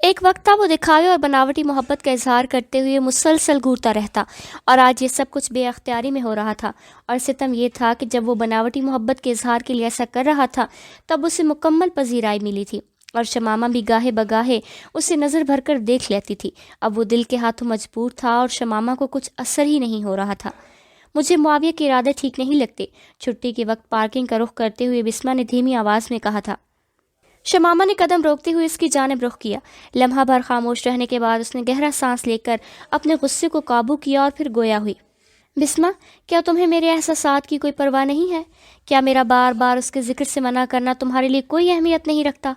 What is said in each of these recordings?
ایک وقت تھا وہ دکھاوے اور بناوٹی محبت کا اظہار کرتے ہوئے مسلسل گھورتا رہتا، اور آج یہ سب کچھ بے اختیاری میں ہو رہا تھا۔ اور ستم یہ تھا کہ جب وہ بناوٹی محبت کے اظہار کے لیے ایسا کر رہا تھا تب اسے مکمل پذیرائی ملی تھی، اور شمامہ بھی گاہے بگاہے اسے نظر بھر کر دیکھ لیتی تھی۔ اب وہ دل کے ہاتھوں مجبور تھا اور شمامہ کو کچھ اثر ہی نہیں ہو رہا تھا۔ مجھے معاویہ کے ارادے ٹھیک نہیں لگتے، چھٹی کے وقت پارکنگ کا رخ کرتے ہوئے بسمہ نے دھیمی آواز میں کہا تھا۔ شمامہ نے قدم روکتے ہوئے اس کی جانب رخ کیا۔ لمحہ بھر خاموش رہنے کے بعد اس نے گہرا سانس لے کر اپنے غصے کو قابو کیا اور پھر گویا ہوئی۔ بسمہ، کیا تمہیں میرے احساسات کی کوئی پرواہ نہیں ہے؟ کیا میرا بار بار اس کے ذکر سے منع کرنا تمہارے لیے کوئی اہمیت نہیں رکھتا؟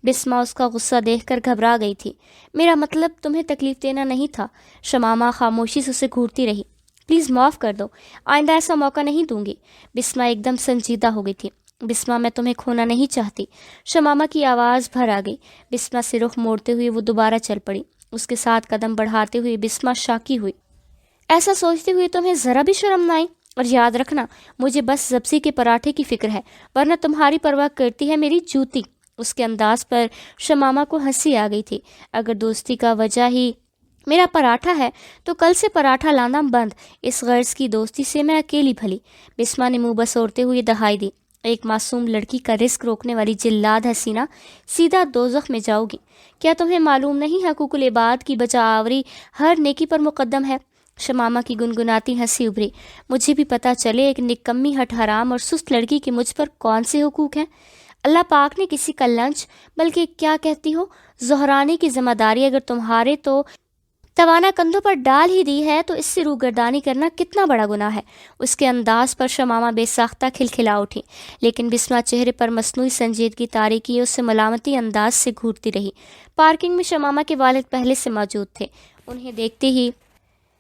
بسمہ اس کا غصہ دیکھ کر گھبرا گئی تھی۔ میرا مطلب تمہیں تکلیف دینا نہیں تھا۔ شمامہ خاموشی سے اسے گھورتی رہی۔ پلیز معاف کر دو، آئندہ ایسا موقع نہیں دوں گی۔ بسمہ ایک دم سنجیدہ ہو گئی تھی۔ بسمہ، میں تمہیں کھونا نہیں چاہتی۔ شمامہ کی آواز بھر آ گئی۔ بسمہ سے رخ موڑتے ہوئے وہ دوبارہ چل پڑی۔ اس کے ساتھ قدم بڑھاتے ہوئے بسمہ شاکی ہوئی۔ ایسا سوچتے ہوئے تمہیں ذرا بھی شرم نہ آئی؟ اور یاد رکھنا، مجھے بس سبزی کے پراٹھے کی فکر ہے، ورنہ تمہاری پرواہ کرتی ہے میری جوتی۔ اس کے انداز پر شمامہ کو ہنسی آ گئی تھی۔ اگر دوستی کا وجہ ہی میرا پراٹھا ہے تو کل سے پراٹھا لانا بند، اس غرض کی دوستی سے میں اکیلی بھلی۔ بسمہ نے منہ بسوڑتے ہوئے دہائی دی۔ ایک معصوم لڑکی کا رزق روکنے والی جلاد حسینہ، سیدھا دوزخ میں جاؤ گی۔ کیا تمہیں معلوم نہیں حقوق العباد کی بجا آوری ہر نیکی پر مقدم ہے؟ شمامہ کی گنگناتی ہنسی ابھری۔ مجھے بھی پتہ چلے ایک نکمی ہٹ حرام اور سست لڑکی کے مجھ پر کون سے حقوق ہیں۔ اللہ پاک نے کسی کا لنچ، بلکہ کیا کہتی ہو، زہرانے کی ذمہ داری اگر تمہارے تو توانا کندھوں پر ڈال ہی دی ہے تو اس سے روگردانی کرنا کتنا بڑا گناہ ہے۔ اس کے انداز پر شمامہ بے ساختہ کھلکھلا اٹھی، لیکن بسمہ چہرے پر مصنوعی سنجیدگی طاری کیے اس سے ملامتی انداز سے گھورتی رہی۔ پارکنگ میں شمامہ کے والد پہلے سے موجود تھے۔ انہیں دیکھتے ہی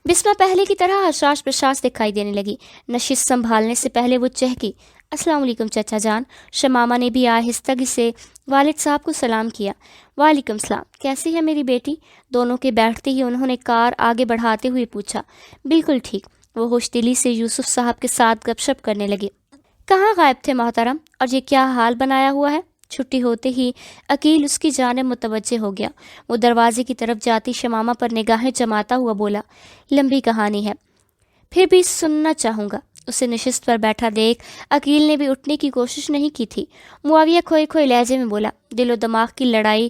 بسمہ پہلے کی طرح حشاش پرشاش دکھائی دینے لگی۔ نشست سنبھالنے سے پہلے وہ چہکی، السلام علیکم چچا جان۔ شمامہ نے بھی آہستگی سے والد صاحب کو سلام کیا۔ وعلیکم السلام، کیسی ہے میری بیٹی؟ دونوں کے بیٹھتے ہی انہوں نے کار آگے بڑھاتے ہوئے پوچھا۔ بالکل ٹھیک، وہ ہوش دلی سے یوسف صاحب کے ساتھ گپ شپ کرنے لگے۔ کہاں غائب تھے محترم، اور یہ کیا حال بنایا ہوا ہے؟ چھٹی ہوتے ہی عقیل اس کی جانب متوجہ ہو گیا۔ وہ دروازے کی طرف جاتی شمامہ پر نگاہیں جماتا ہوا بولا، لمبی کہانی ہے، پھر بھی سننا چاہوں گا۔ اسے نشست پر بیٹھا دیکھ عقیل نے بھی اٹھنے کی کوشش نہیں کی تھی۔ معاویہ کھوئے کھوئے لہجے میں بولا، دل و دماغ کی لڑائی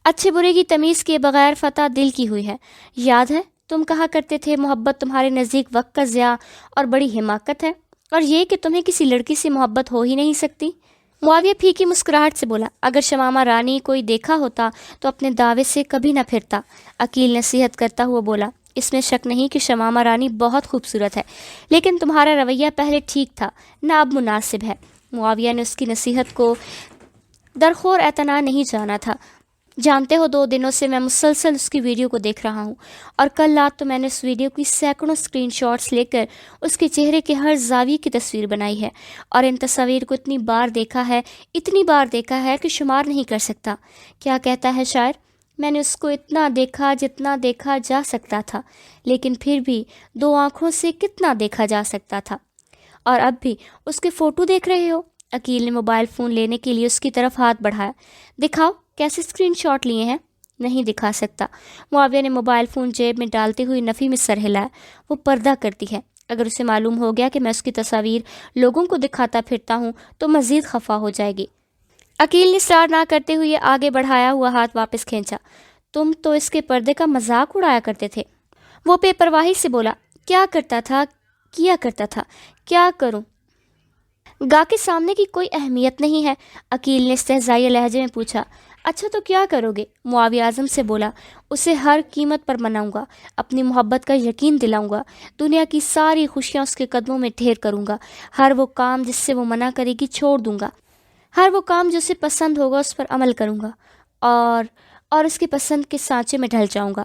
اچھے برے کی تمیز کے بغیر فتح دل کی ہوئی ہے۔ یاد ہے تم کہا کرتے تھے محبت تمہارے نزدیک وقت کا ضیاع اور بڑی حماقت ہے، اور یہ کہ تمہیں کسی لڑکی سے محبت ہو ہی نہیں سکتی۔ معاویہ پھیکی مسکراہٹ سے بولا، اگر شمامہ رانی کوئی دیکھا ہوتا تو اپنے دعوے سے کبھی نہ پھرتا۔ عقیل نصیحت کرتا ہوا بولا، اس میں شک نہیں کہ شمامہ رانی بہت خوبصورت ہے، لیکن تمہارا رویہ پہلے ٹھیک تھا، نہ اب مناسب ہے۔ معاویہ نے اس کی نصیحت کو درخور اعتنا نہیں جانا تھا۔ جانتے ہو 2 دنوں سے میں مسلسل اس کی ویڈیو کو دیکھ رہا ہوں، اور کل رات تو میں نے اس ویڈیو کی سینکڑوں اسکرین شاٹس لے کر اس کے چہرے کے ہر زاویے کی تصویر بنائی ہے، اور ان تصاویر کو اتنی بار دیکھا ہے کہ شمار نہیں کر سکتا۔ کیا کہتا ہے شاعر، میں نے اس کو اتنا دیکھا جتنا دیکھا جا سکتا تھا، لیکن پھر بھی 2 آنکھوں سے کتنا دیکھا جا سکتا تھا، اور اب بھی اس کے فوٹو دیکھ رہے ہو؟ عقیل نے موبائل فون لینے کے لیے اس کی طرف ہاتھ بڑھایا۔ دکھاؤ کیسے اسکرین شاٹ لیے ہیں؟ نہیں دکھا سکتا۔ معاویہ نے موبائل فون جیب میں ڈالتے ہوئے نفی میں سر ہلایا۔ وہ پردہ کرتی ہے، اگر اسے معلوم ہو گیا کہ میں اس کی تصاویر لوگوں کو دکھاتا پھرتا ہوں تو مزید خفا ہو جائے گی۔ عقیل نے اصرار نہ کرتے ہوئے آگے بڑھایا ہوا ہاتھ واپس کھینچا۔ تم تو اس کے پردے کا مذاق اڑایا کرتے تھے۔ وہ بے پرواہی سے بولا، کیا کرتا تھا کیا کروں؟ گا کے سامنے کی کوئی اہمیت نہیں ہے۔ عقیل نے استہزائیہ لہجے میں پوچھا۔ اچھا تو کیا کرو گے؟ معاویہ اعظم سے بولا، اسے ہر قیمت پر مناؤں گا، اپنی محبت کا یقین دلاؤں گا، دنیا کی ساری خوشیاں اس کے قدموں میں ڈھیر کروں گا، ہر وہ کام جس سے وہ منع کرے گی چھوڑ دوں گا، ہر وہ کام جو اسے پسند ہوگا اس پر عمل کروں گا، اور اس کی پسند کے سانچے میں ڈھل جاؤں گا۔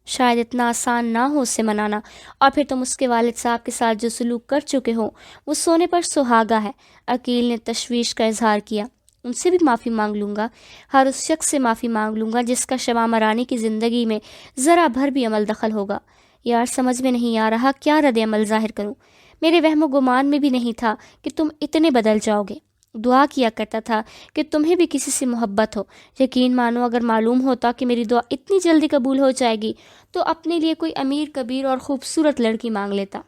شاید اتنا آسان نہ ہو اسے منانا، اور پھر تم اس کے والد صاحب کے ساتھ جو سلوک کر چکے ہو وہ سونے پر سہاگا ہے۔ عقیل نے تشویش کا اظہار کیا۔ ان سے بھی معافی مانگ لوں گا، ہر اس شخص سے معافی مانگ لوں گا جس کا شمامہ رانی کی زندگی میں ذرا بھر بھی عمل دخل ہوگا۔ یار سمجھ میں نہیں آ رہا کیا رد عمل ظاہر کروں، میرے وہم و گمان میں بھی نہیں تھا کہ تم اتنے بدل جاؤ گے۔ دعا کیا کرتا تھا کہ تمہیں بھی کسی سے محبت ہو۔ یقین مانو اگر معلوم ہوتا کہ میری دعا اتنی جلدی قبول ہو جائے گی تو اپنے لیے کوئی امیر کبیر اور خوبصورت لڑکی مانگ لیتا۔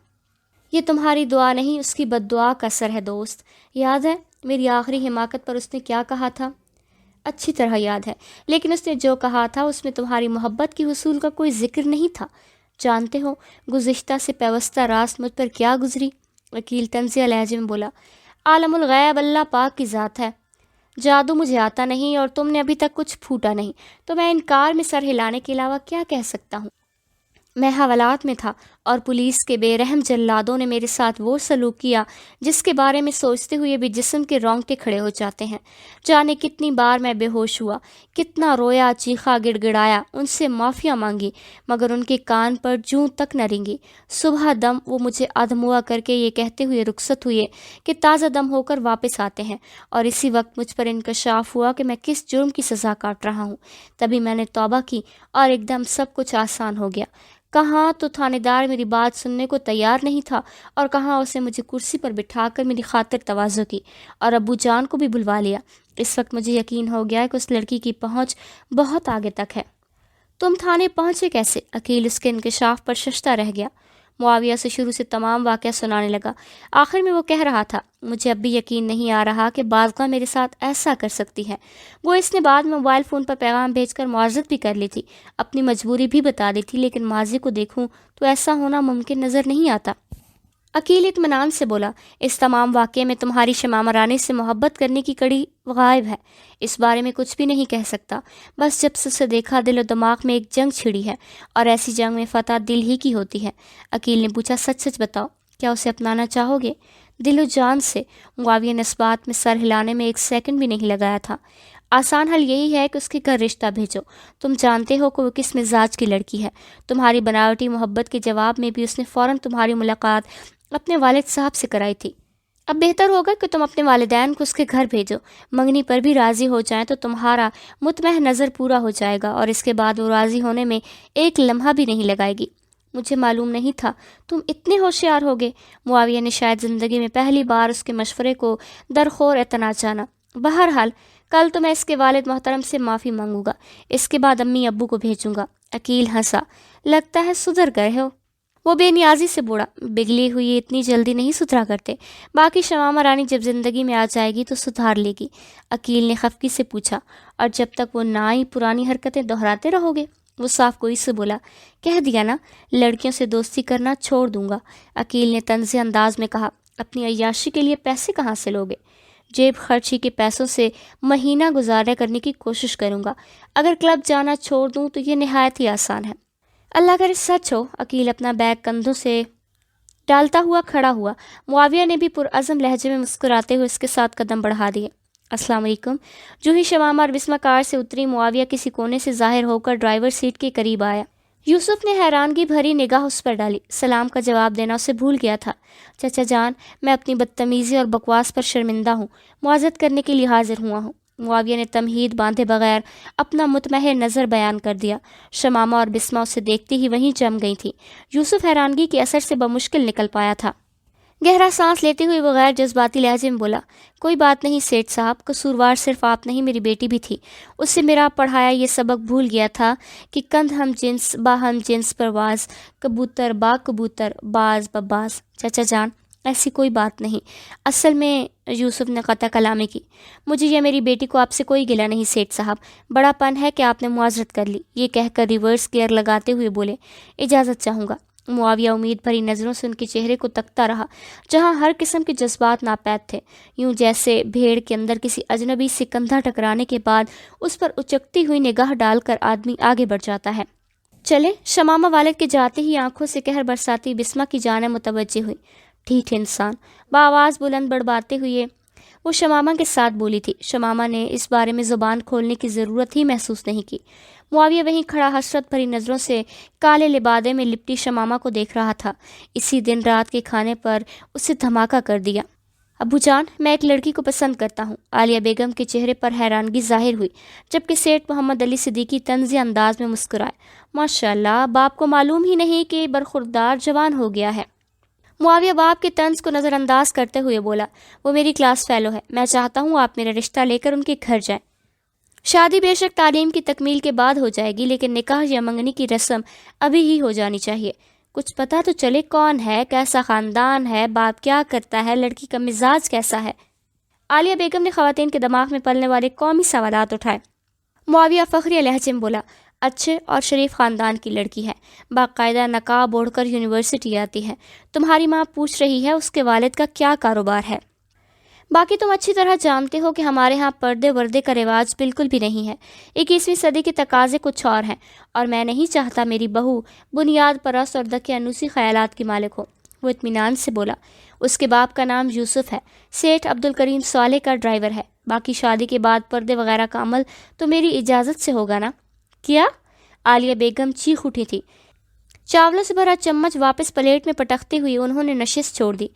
یہ تمہاری دعا نہیں، اس کی بد دعا کا اثر ہے دوست۔ یاد ہے میری آخری حماقت پر اس نے کیا کہا تھا؟ اچھی طرح یاد ہے، لیکن اس نے جو کہا تھا اس میں تمہاری محبت کی حصول کا کوئی ذکر نہیں تھا۔ جانتے ہو گزشتہ سے پیوستہ راست مجھ پر کیا گزری؟ وکیل طنزیہ لہجے میں بولا۔ عالم الغیب اللہ پاک کی ذات ہے، جادو مجھے آتا نہیں اور تم نے ابھی تک کچھ پھوٹا نہیں، تو میں انکار میں سر ہلانے کے علاوہ کیا کہہ سکتا ہوں؟ میں حوالات میں تھا اور پولیس کے بے رحم جلادوں نے میرے ساتھ وہ سلوک کیا جس کے بارے میں سوچتے ہوئے بھی جسم کے رونگٹے کھڑے ہو جاتے ہیں۔ جانے کتنی بار میں بے ہوش ہوا، کتنا رویا، چیخا، گڑ گڑایا، ان سے معافیاں مانگی، مگر ان کے کان پر جوں تک نہ رنگی۔ صبح دم وہ مجھے ادھموا کر کے یہ کہتے ہوئے رخصت ہوئے کہ تازہ دم ہو کر واپس آتے ہیں، اور اسی وقت مجھ پر انکشاف ہوا کہ میں کس جرم کی سزا کاٹ رہا ہوں۔ تبھی میں نے توبہ کی اور ایک دم سب کچھ آسان ہو گیا۔ کہاں تو تھانے دار میری بات سننے کو تیار نہیں تھا، اور کہاں اسے مجھے کرسی پر بٹھا کر میری خاطر تواضع کی اور ابو جان کو بھی بلوا لیا۔ اس وقت مجھے یقین ہو گیا کہ اس لڑکی کی پہنچ بہت آگے تک ہے۔ تم تھانے پہنچے کیسے؟ عقیل اس کے انکشاف پر ششتا رہ گیا۔ معاویہ سے شروع سے تمام واقعہ سنانے لگا۔ آخر میں وہ کہہ رہا تھا، مجھے اب بھی یقین نہیں آ رہا کہ بازگاہ میرے ساتھ ایسا کر سکتی ہے۔ وہ اس نے بعد میں موبائل فون پر پیغام بھیج کر معذرت بھی کر لی تھی، اپنی مجبوری بھی بتا دی تھی، لیکن ماضی کو دیکھوں تو ایسا ہونا ممکن نظر نہیں آتا۔ عقیل اطمینان سے بولا، اس تمام واقعے میں تمہاری شمامہ رانی سے محبت کرنے کی کڑی غائب ہے۔ اس بارے میں کچھ بھی نہیں کہہ سکتا، بس جب سے اسے دیکھا دل و دماغ میں ایک جنگ چھڑی ہے، اور ایسی جنگ میں فتح دل ہی کی ہوتی ہے۔ عقیل نے پوچھا، سچ سچ بتاؤ، کیا اسے اپنانا چاہو گے؟ دل و جان سے۔ معاویہ نے اس بات میں سر ہلانے میں ایک سیکنڈ بھی نہیں لگایا تھا۔ آسان حل یہی ہے کہ اس کے گھر رشتہ بھیجو۔ تم جانتے ہو کہ وہ کس مزاج کی لڑکی ہے۔ تمہاری بناوٹی محبت کے جواب میں بھی اس نے فوراً تمہاری ملاقات اپنے والد صاحب سے کرائی تھی۔ اب بہتر ہوگا کہ تم اپنے والدین کو اس کے گھر بھیجو، منگنی پر بھی راضی ہو جائیں تو تمہارا مطمئن نظر پورا ہو جائے گا، اور اس کے بعد وہ راضی ہونے میں ایک لمحہ بھی نہیں لگائے گی۔ مجھے معلوم نہیں تھا تم اتنے ہوشیار ہوگے۔ معاویہ نے شاید زندگی میں پہلی بار اس کے مشورے کو درخور اعتنا جانا۔ بہرحال کل تو میں اس کے والد محترم سے معافی مانگوں گا، اس کے بعد امی ابو کو بھیجوں گا۔ عقیل ہنسا۔ لگتا ہے سدھر گئے ہو۔ وہ بے نیازی سے بوڑھا، بگلی ہوئی اتنی جلدی نہیں سدھرا کرتے، باقی شمامہ رانی جب زندگی میں آ جائے گی تو سدھار لے گی۔ عقیل نے خفگی سے پوچھا، اور جب تک وہ نہ آئی پرانی حرکتیں دہراتے رہو گے؟ وہ صاف گوئی سے بولا، کہہ دیا نا، لڑکیوں سے دوستی کرنا چھوڑ دوں گا۔ عقیل نے طنزی انداز میں کہا، اپنی عیاشی کے لیے پیسے کہاں سے لوگے؟ جیب خرچی کے پیسوں سے مہینہ گزارا کرنے کی کوشش کروں گا۔ اگر کلب جانا چھوڑ دوں تو یہ نہایت ہی آسان ہے۔ اللہ کرے سچ ہو۔ عقیل اپنا بیگ کندھوں سے ڈالتا ہوا کھڑا ہوا۔ معاویہ نے بھی پرعزم لہجے میں مسکراتے ہوئے اس کے ساتھ قدم بڑھا دیے۔ السلام علیکم۔ جو ہی شمامہ اور بسمہ کار سے اتری، معاویہ کسی کونے سے ظاہر ہو کر ڈرائیور سیٹ کے قریب آیا۔ یوسف نے حیرانگی بھری نگاہ اس پر ڈالی۔ سلام کا جواب دینا اسے بھول گیا تھا۔ چچا جان، میں اپنی بدتمیزی اور بکواس پر شرمندہ ہوں، معذرت کرنے کے لیے حاضر ہوا ہوں۔ معاویہ نے تمہید باندھے بغیر اپنا مطمئن نظر بیان کر دیا۔ شمامہ اور بسمہ اسے دیکھتے ہی وہیں جم گئی تھی۔ یوسف حیرانگی کے اثر سے بمشکل نکل پایا تھا۔ گہرا سانس لیتے ہوئے وہ غیر جذباتی لہجے میں بولا، کوئی بات نہیں سیٹھ صاحب، قصوروار صرف آپ نہیں میری بیٹی بھی تھی۔ اس سے میرا پڑھایا یہ سبق بھول گیا تھا کہ کندھ ہم جنس با ہم جنس پرواز، کبوتر با کبوتر، باز بباز۔ چچا جان، ایسی کوئی بات نہیں۔ اصل میں، یوسف نے قطع کلامی کی، مجھے یا میری بیٹی کو آپ سے کوئی گلہ نہیں سیٹھ صاحب، بڑا پن ہے کہ آپ نے معذرت کر لی۔ یہ کہہ کر ریورس گیئر لگاتے ہوئے بولے، اجازت چاہوں گا۔ معاویہ امید بھری نظروں سے ان کے چہرے کو تکتا رہا، جہاں ہر قسم کے جذبات ناپید تھے، یوں جیسے بھیڑ کے اندر کسی اجنبی سے کندھا ٹکرانے کے بعد اس پر اچکتی ہوئی نگاہ ڈال کر آدمی آگے بڑھ جاتا ہے۔ چلے، شمامہ والد کے جاتے ہی آنکھوں سے قہر برساتی بسمہ کی جانب متوجہ ہوئی۔ ٹھیک انسان، بآواز بلند بڑبڑاتے ہوئے وہ شمامہ کے ساتھ بولی تھی۔ شمامہ نے اس بارے میں زبان کھولنے کی ضرورت ہی محسوس نہیں کی۔ معاویہ وہیں کھڑا حسرت بھری نظروں سے کالے لبادے میں لپٹی شمامہ کو دیکھ رہا تھا۔ اسی دن رات کے کھانے پر اسے دھماکہ کر دیا۔ ابو جان، میں ایک لڑکی کو پسند کرتا ہوں۔ عالیہ بیگم کے چہرے پر حیرانگی ظاہر ہوئی، جبکہ سیٹھ محمد علی صدیقی طنزی انداز میں مسکرائے۔ ماشاء اللہ، باپ کو معلوم ہی نہیں کہ برخوردار جوان ہو گیا ہے۔ معاویہ باپ کے طنز کو نظر انداز کرتے ہوئے بولا، وہ میری کلاس فیلو ہے، میں چاہتا ہوں آپ میرا رشتہ لے کر ان کے گھر جائیں۔ شادی بے شک تعلیم کی تکمیل کے بعد ہو جائے گی، لیکن نکاح یا منگنی کی رسم ابھی ہی ہو جانی چاہیے۔ کچھ پتہ تو چلے کون ہے، کیسا خاندان ہے، باپ کیا کرتا ہے، لڑکی کا مزاج کیسا ہے۔ عالیہ بیگم نے خواتین کے دماغ میں پلنے والے قومی سوالات اٹھائے۔ معاویہ فخریہ لہجے میں بولا، اچھے اور شریف خاندان کی لڑکی ہے، باقاعدہ نقاب اوڑھ کر یونیورسٹی آتی ہے۔ تمہاری ماں پوچھ رہی ہے اس کے والد کا کیا کاروبار ہے۔ باقی تم اچھی طرح جانتے ہو کہ ہمارے ہاں پردے وردے کا رواج بالکل بھی نہیں ہے۔ 21ویں صدی کے تقاضے کچھ اور ہیں، اور میں نہیں چاہتا میری بہو بنیاد پرست اور دقیانوسی خیالات کی مالک ہو۔ وہ اطمینان سے بولا، اس کے باپ کا نام یوسف ہے، سیٹھ عبدالکریم صالح کا ڈرائیور ہے۔ باقی شادی کے بعد پردے وغیرہ کا عمل تو میری اجازت سے ہوگا نا؟ کیا؟ عالیہ بیگم چیخ اٹھی تھی۔ چاولوں سے بھرا چمچ واپس پلیٹ میں پٹکتے ہوئے انہوں نے نشست چھوڑ دی۔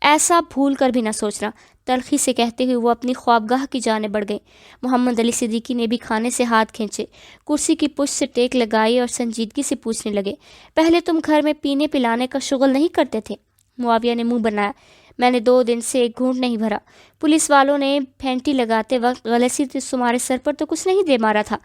ایسا بھول کر بھی نہ سوچنا، تلخی سے کہتے ہوئے وہ اپنی خوابگاہ کی جانب بڑھ گئی۔ محمد علی صدیقی نے بھی کھانے سے ہاتھ کھینچے، کرسی کی پشت سے ٹیک لگائی اور سنجیدگی سے پوچھنے لگے، پہلے تم گھر میں پینے پلانے کا شغل نہیں کرتے تھے؟ معاویہ نے منہ بنایا، میں نے 2 دن سے ایک گھونٹ نہیں بھرا۔ پولیس والوں نے پھینٹی لگاتے وقت غلطی سے تمہارے سر پر تو کچھ نہیں دے مارا تھا۔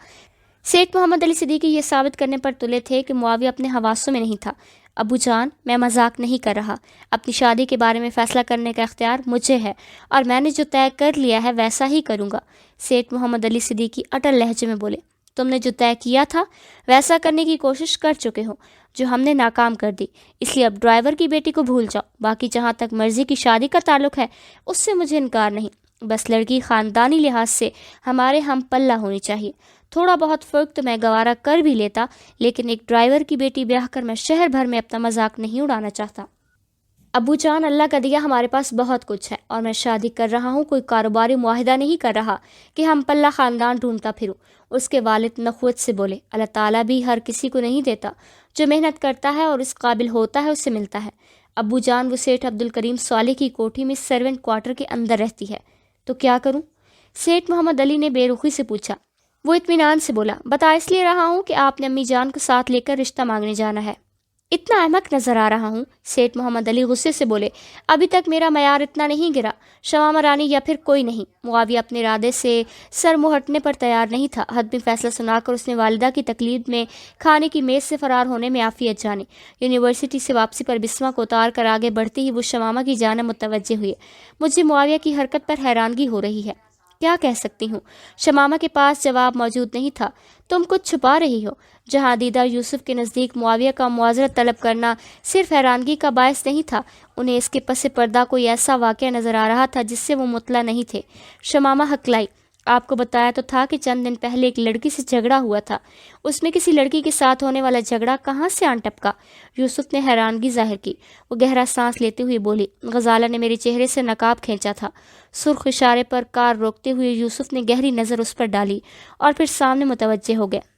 سیٹھ محمد علی صدیقی یہ ثابت کرنے پر تلے تھے کہ معاویہ اپنے حواسوں میں نہیں تھا۔ ابو جان، میں مذاق نہیں کر رہا، اپنی شادی کے بارے میں فیصلہ کرنے کا اختیار مجھے ہے، اور میں نے جو طے کر لیا ہے ویسا ہی کروں گا۔ سیٹھ محمد علی صدیقی اٹل لہجے میں بولے، تم نے جو طے کیا تھا ویسا کرنے کی کوشش کر چکے ہو، جو ہم نے ناکام کر دی، اس لیے اب ڈرائیور کی بیٹی کو بھول جاؤ۔ باقی جہاں تک مرضی کی شادی کا تعلق ہے اس سے مجھے انکار نہیں، بس لڑکی خاندانی لحاظ سے ہمارے ہم پلہ ہونی چاہیے۔ تھوڑا بہت فرق تو میں گوارا کر بھی لیتا، لیکن ایک ڈرائیور کی بیٹی بیاہ کر میں شہر بھر میں اپنا مذاق نہیں اڑانا چاہتا۔ ابو جان، اللہ کا دیا ہمارے پاس بہت کچھ ہے، اور میں شادی کر رہا ہوں، کوئی کاروباری معاہدہ نہیں کر رہا کہ ہم پلہ خاندان ڈھونڈتا پھروں۔ اس کے والد نخوت سے بولے، اللہ تعالیٰ بھی ہر کسی کو نہیں دیتا، جو محنت کرتا ہے اور اس قابل ہوتا ہے اسے ملتا ہے۔ ابو جان، وہ سیٹھ عبدالکریم صالح کی کوٹھی میں سرونٹ کوارٹر کے اندر رہتی ہے، تو کیا کروں؟ سیٹھ محمد علی نے بے رخی سے پوچھا۔ وہ اطمینان سے بولا، بتا اس لیے رہا ہوں کہ آپ نے امی جان کو ساتھ لے کر رشتہ مانگنے جانا ہے۔ اتنا احمق نظر آ رہا ہوں؟ سیٹھ محمد علی غصے سے بولے، ابھی تک میرا معیار اتنا نہیں گرا، شمامہ رانی یا پھر کوئی نہیں۔ معاویہ اپنے ارادے سے سر منہ ہٹنے پر تیار نہیں تھا۔ حتمی فیصلہ سنا کر اس نے والدہ کی تقلید میں کھانے کی میز سے فرار ہونے میں عافیت جانی۔ یونیورسٹی سے واپسی پر بسمہ کو اتار کر آگے بڑھتے ہی وہ شمامہ کی جانب متوجہ ہوئے۔ مجھے معاویہ کی حرکت پر حیرانگی ہو رہی ہے، کیا کہہ سکتی ہوں؟ شمامہ کے پاس جواب موجود نہیں تھا۔ تم کچھ چھپا رہی ہو؟ جہاں دیدہ یوسف کے نزدیک معاویہ کا معذرت طلب کرنا صرف حیرانگی کا باعث نہیں تھا، انہیں اس کے پس پردہ کوئی ایسا واقعہ نظر آ رہا تھا جس سے وہ مطلع نہیں تھے۔ شمامہ ہکلائی، آپ کو بتایا تو تھا کہ چند دن پہلے ایک لڑکی سے جھگڑا ہوا تھا، اس میں کسی لڑکی کے ساتھ ہونے والا جھگڑا کہاں سے آن ٹپکا؟ یوسف نے حیرانگی ظاہر کی۔ وہ گہرا سانس لیتے ہوئے بولی، غزالہ نے میرے چہرے سے نقاب کھینچا تھا۔ سرخ اشارے پر کار روکتے ہوئے یوسف نے گہری نظر اس پر ڈالی اور پھر سامنے متوجہ ہو گئے۔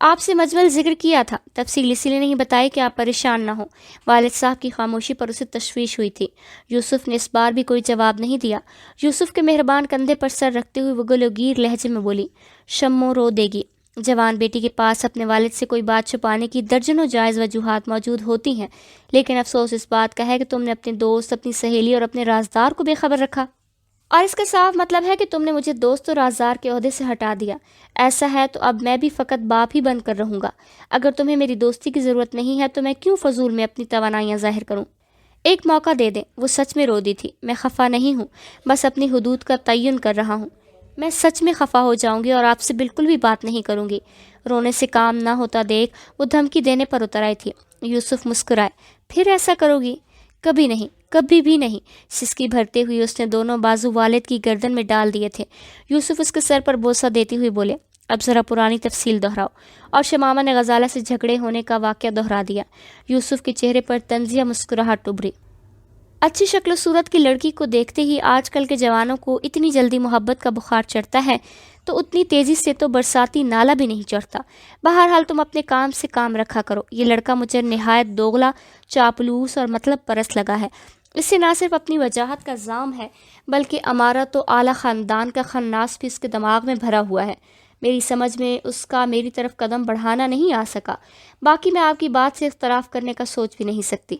آپ سے مجمل ذکر کیا تھا، تفصیل اسی لیے نہیں بتائی کہ آپ پریشان نہ ہوں۔ والد صاحب کی خاموشی پر اسے تشویش ہوئی تھی۔ یوسف نے اس بار بھی کوئی جواب نہیں دیا۔ یوسف کے مہربان کندھے پر سر رکھتے ہوئے وہ گلوگیر لہجے میں بولی، شمو رو دے گی۔ جوان بیٹی کے پاس اپنے والد سے کوئی بات چھپانے کی درجنوں جائز وجوہات موجود ہوتی ہیں، لیکن افسوس اس بات کا ہے کہ تم نے اپنے دوست، اپنی سہیلی اور اپنے رازدار کو بے خبر رکھا، اور اس کا صاف مطلب ہے کہ تم نے مجھے دوست و رازدار کے عہدے سے ہٹا دیا۔ ایسا ہے تو اب میں بھی فقط باپ ہی بن کر رہوں گا۔ اگر تمہیں میری دوستی کی ضرورت نہیں ہے تو میں کیوں فضول میں اپنی توانائیاں ظاہر کروں؟ ایک موقع دے دیں۔ وہ سچ میں رو دی تھی۔ میں خفا نہیں ہوں، بس اپنی حدود کا تعین کر رہا ہوں۔ میں سچ میں خفا ہو جاؤں گی اور آپ سے بالکل بھی بات نہیں کروں گی۔ رونے سے کام نہ ہوتا دیکھ وہ دھمکی دینے پر اتر آئی تھی۔ یوسف مسکرائے، پھر ایسا کرو گی؟ کبھی نہیں، کبھی بھی نہیں۔ سسکی بھرتے ہوئے اس نے دونوں بازو والد کی گردن میں ڈال دیے تھے۔ یوسف اس کے سر پر بوسہ دیتے ہوئے بولے، اب ذرا پرانی تفصیل دہراؤ، اور شمامہ نے غزالہ سے جھگڑے ہونے کا واقعہ دہرا دیا۔ یوسف کے چہرے پر طنزیہ مسکراہٹ ابھری۔ اچھی شکل و صورت کی لڑکی کو دیکھتے ہی آج کل کے جوانوں کو اتنی جلدی محبت کا بخار چڑھتا ہے تو اتنی تیزی سے تو برساتی نالا بھی نہیں چڑھتا۔ بہرحال تم اپنے کام سے کام رکھا کرو۔ یہ لڑکا مجھے نہایت دوغلا، چاپلوس اور مطلب پرست لگا ہے۔ اس سے نہ صرف اپنی وجاہت کا زام ہے بلکہ امارت و اعلیٰ خاندان کا خناس بھی اس کے دماغ میں بھرا ہوا ہے۔ میری سمجھ میں اس کا میری طرف قدم بڑھانا نہیں آ سکا۔ باقی میں آپ کی بات سے اختلاف کرنے کا سوچ بھی نہیں سکتی۔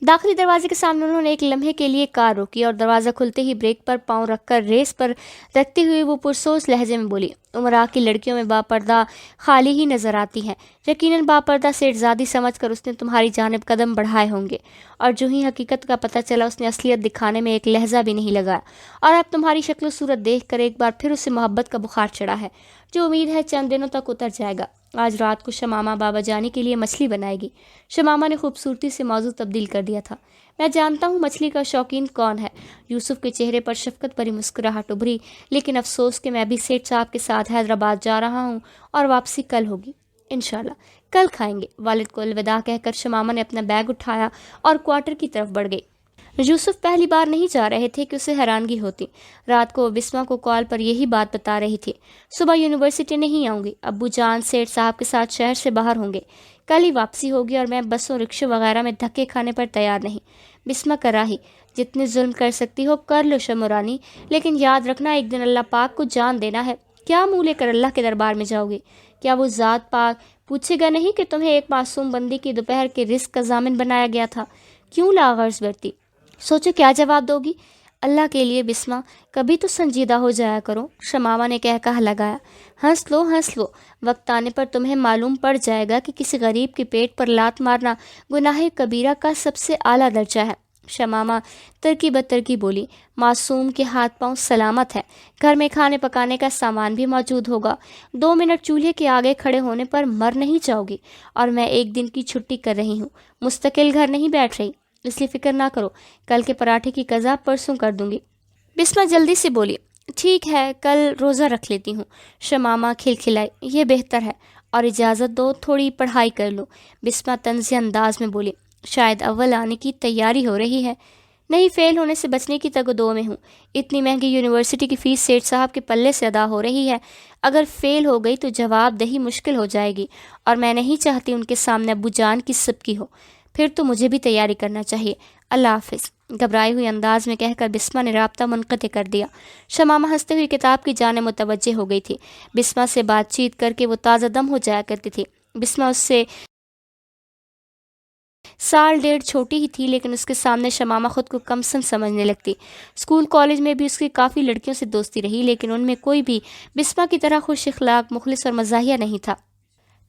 داخلی دروازے کے سامنے انہوں نے ایک لمحے کے لیے کار روکی اور دروازہ کھلتے ہی بریک پر پاؤں رکھ کر ریس پر رکھتے ہوئے وہ پرسوس لہجے میں بولی، عمرہ کی لڑکیوں میں باپردہ خالی ہی نظر آتی ہیں، یقیناً باپردہ سیٹزادی سمجھ کر اس نے تمہاری جانب قدم بڑھائے ہوں گے، اور جو ہی حقیقت کا پتہ چلا اس نے اصلیت دکھانے میں ایک لہجہ بھی نہیں لگایا، اور اب تمہاری شکل و صورت دیکھ کر ایک بار پھر اسے محبت کا بخار چڑھا ہے، جو امید ہے چند دنوں تک اتر جائے گا۔ آج رات کو شمامہ بابا جانی کے لیے مچھلی بنائے گی۔ شمامہ نے خوبصورتی سے موضوع تبدیل کر دیا تھا۔ میں جانتا ہوں مچھلی کا شوقین کون ہے۔ یوسف کے چہرے پر شفقت بھری مسکراہٹ ابھری، لیکن افسوس کہ میں بھی سیٹھ صاحب کے ساتھ حیدرآباد جا رہا ہوں اور واپسی کل ہوگی۔ انشاءاللہ کل کھائیں گے۔ والد کو الوداع کہہ کر شمامہ نے اپنا بیگ اٹھایا اور کوارٹر کی طرف بڑھ گئی۔ یوسف پہلی بار نہیں جا رہے تھے کہ اسے حیرانگی ہوتی۔ رات کو وہ بسمہ کو کال پر یہی بات بتا رہی تھی۔ صبح یونیورسٹی نہیں آؤں گی، ابو جان سیٹھ صاحب کے ساتھ شہر سے باہر ہوں گے، کل ہی واپسی ہوگی اور میں بسوں رکشوں وغیرہ میں دھکے کھانے پر تیار نہیں۔ بسمہ کراہی، جتنے ظلم کر سکتی ہو کر لو شمورانی، لیکن یاد رکھنا ایک دن اللہ پاک کو جان دینا ہے۔ کیا منہ لے کر اللہ کے دربار میں جاؤ گے؟ کیا وہ ذات پاک پوچھے گا نہیں کہ تمہیں ایک معصوم بندی کی دوپہر کے رزق کا ضامن بنایا گیا تھا؟ کیوں لاغرض برتی؟ سوچو کیا جواب دو گی؟ اللہ کے لیے بسمہ کبھی تو سنجیدہ ہو جایا کرو، شمامہ نے کہا لگایا۔ ہنس لو، وقت آنے پر تمہیں معلوم پڑ جائے گا کہ کسی غریب کے پیٹ پر لات مارنا گناہ کبیرہ کا سب سے اعلیٰ درجہ ہے۔ شمامہ ترکی بترکی بولی، معصوم کے ہاتھ پاؤں سلامت ہے، گھر میں کھانے پکانے کا سامان بھی موجود ہوگا، 2 منٹ چولہے کے آگے کھڑے ہونے پر مر نہیں جاؤ گی، اور میں ایک دن کی چھٹی کر رہی ہوں، مستقل گھر نہیں بیٹھ رہی، اس لیے فکر نہ کرو، کل کے پراٹھے کی قضا پرسوں کر دوں گی۔ بسمہ جلدی سے بولی، ٹھیک ہے کل روزہ رکھ لیتی ہوں۔ شمامہ کھلکھلائی، یہ بہتر ہے، اور اجازت دو تھوڑی پڑھائی کر لوں۔ بسمہ طنزی انداز میں بولی، شاید اول آنے کی تیاری ہو رہی ہے۔ نہیں، فیل ہونے سے بچنے کی تگدو میں ہوں، اتنی مہنگی یونیورسٹی کی فیس سیٹھ صاحب کے پلے سے ادا ہو رہی ہے، اگر فیل ہو گئی تو جواب دہی مشکل ہو جائے گی، اور میں نہیں چاہتی ان کے سامنے ابو جان کی سبکی ہو، پھر تو مجھے بھی تیاری کرنا چاہیے۔ اللہ حافظ، گھبرائے ہوئے انداز میں کہہ کر بسمہ نے رابطہ منقطع کر دیا۔ شمامہ ہنستے ہوئی کتاب کی جانب متوجہ ہو گئی تھی۔ بسمہ سے بات چیت کر کے وہ تازہ دم ہو جایا کرتی تھی۔ بسمہ اس سے 1.5 سال چھوٹی ہی تھی، لیکن اس کے سامنے شمامہ خود کو کم سن سمجھنے لگتی۔ اسکول کالج میں بھی اس کی کافی لڑکیوں سے دوستی رہی، لیکن ان میں کوئی بھی بسمہ کی طرح خوش اخلاق، مخلص اور مزاحیہ نہیں تھا۔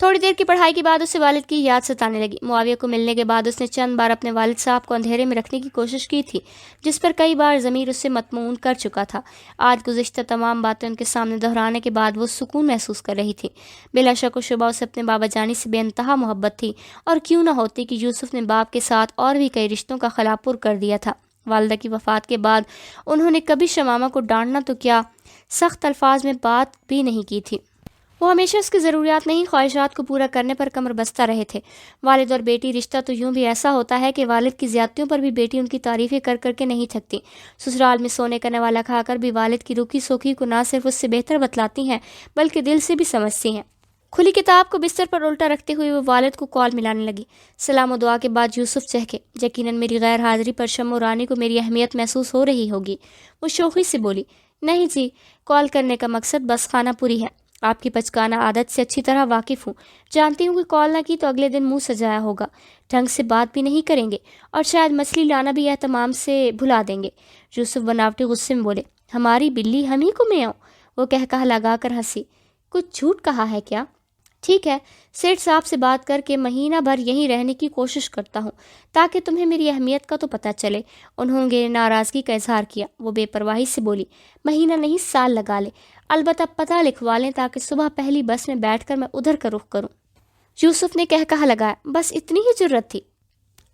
تھوڑی دیر کی پڑھائی کے بعد اسے والد کی یاد ستانے لگی۔ معاویہ کو ملنے کے بعد اس نے چند بار اپنے والد صاحب کو اندھیرے میں رکھنے کی کوشش کی تھی، جس پر کئی بار ضمیر اسے مطمئون کر چکا تھا۔ آج گزشتہ تمام باتیں ان کے سامنے دہرانے کے بعد وہ سکون محسوس کر رہی تھی۔ بلا شک و شبہ اسے اپنے بابا جانی سے بے انتہا محبت تھی، اور کیوں نہ ہوتی کہ یوسف نے باپ کے ساتھ اور بھی کئی رشتوں کا خلا پر کر دیا تھا۔ والدہ کی وفات کے بعد انہوں نے کبھی شمامہ کو ڈانٹنا تو کیا، سخت الفاظ میں بات بھی نہیں کی تھی۔ وہ ہمیشہ اس کی ضروریات نہیں، خواہشات کو پورا کرنے پر کمر بستہ رہے تھے۔ والد اور بیٹی رشتہ تو یوں بھی ایسا ہوتا ہے کہ والد کی زیادتیوں پر بھی بیٹی ان کی تعریفیں کر کر کے نہیں تھکتی۔ سسرال میں سونے کا نوالا کھا کر بھی والد کی روکھی سوکھی کو نہ صرف اس سے بہتر بتلاتی ہیں بلکہ دل سے بھی سمجھتی ہیں۔ کھلی کتاب کو بستر پر الٹا رکھتے ہوئے وہ والد کو کال ملانے لگی۔ سلام و دعا کے بعد یوسف چہکے، یقیناً میری غیر حاضری پر شمو رانی کو میری اہمیت محسوس ہو رہی ہوگی۔ وہ شوخی سے بولی، نہیں جی، کال کرنے کا مقصد بس خانہ پوری ہے، آپ کی بچکانہ عادت سے اچھی طرح واقف ہوں، جانتی ہوں کہ کال نہ کی تو اگلے دن منہ سجایا ہوگا، ڈھنگ سے بات بھی نہیں کریں گے، اور شاید مچھلی لانا بھی اہتمام سے بھلا دیں گے۔ یوسف بناوٹی غصے میں بولے، ہماری بلی ہم ہی کو میں آؤں؟ وہ کہا لگا کر ہنسی، کچھ جھوٹ کہا ہے کیا؟ ٹھیک ہے، سیٹھ صاحب سے بات کر کے مہینہ بھر یہیں رہنے کی کوشش کرتا ہوں تاکہ تمہیں میری اہمیت کا تو پتہ چلے۔ انہوں نے ناراضگی کا اظہار کیا۔ وہ بے پرواہی سے بولی، مہینہ نہیں سال لگا لے، البتہ پتہ لکھوا لیں تاکہ صبح پہلی بس میں بیٹھ کر میں ادھر کا رخ کروں۔ یوسف نے کہا لگایا، بس اتنی ہی جرت تھی؟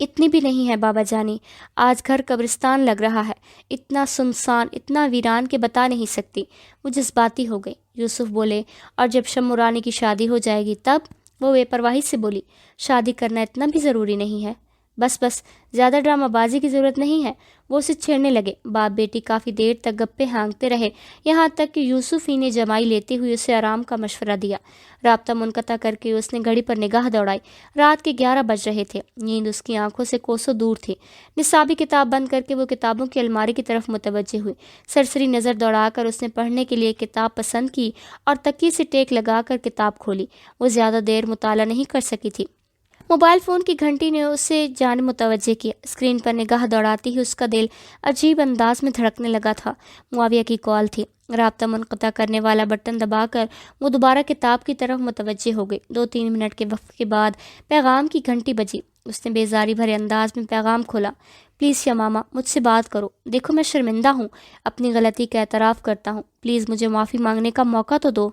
اتنی بھی نہیں ہے بابا جانی، آج گھر قبرستان لگ رہا ہے، اتنا سنسان، اتنا ویران کہ بتا نہیں سکتی۔ وہ جذباتی ہو گئی۔ یوسف بولے، اور جب شمو رانی کی شادی ہو جائے گی تب؟ وہ بے پرواہی سے بولی، شادی کرنا اتنا بھی ضروری نہیں ہے، بس زیادہ ڈرامہ بازی کی ضرورت نہیں ہے۔ وہ اسے چھیڑنے لگے۔ باپ بیٹی کافی دیر تک گپے ہانکتے رہے، یہاں تک کہ یوسف ہی نے جمائی لیتے ہوئے اسے آرام کا مشورہ دیا۔ رابطہ منقطع کر کے اس نے گھڑی پر نگاہ دوڑائی۔ رات کے 11 بج رہے تھے۔ نیند اس کی آنکھوں سے کوسوں دور تھی۔ نصابی کتاب بند کر کے وہ کتابوں کی الماری کی طرف متوجہ ہوئی۔ سرسری نظر دوڑا کر اس نے پڑھنے کے لیے کتاب پسند کی اور تکیے سے ٹیک لگا کر کتاب کھولی۔ وہ زیادہ دیر مطالعہ نہیں کر سکی تھی۔ موبائل فون کی گھنٹی نے اسے جانب متوجہ کیا۔ اسکرین پر نگاہ دوڑاتی ہی اس کا دل عجیب انداز میں دھڑکنے لگا تھا۔ معاویہ کی کال تھی۔ رابطہ منقطع کرنے والا بٹن دبا کر وہ دوبارہ کتاب کی طرف متوجہ ہو گئی۔ 2-3 منٹ کے وقفے کے بعد پیغام کی گھنٹی بجی۔ اس نے بیزاری بھرے انداز میں پیغام کھولا۔ پلیز یمامہ، مجھ سے بات کرو۔ دیکھو میں شرمندہ ہوں، اپنی غلطی کا اعتراف کرتا ہوں، پلیز مجھے معافی مانگنے کا موقع تو دو۔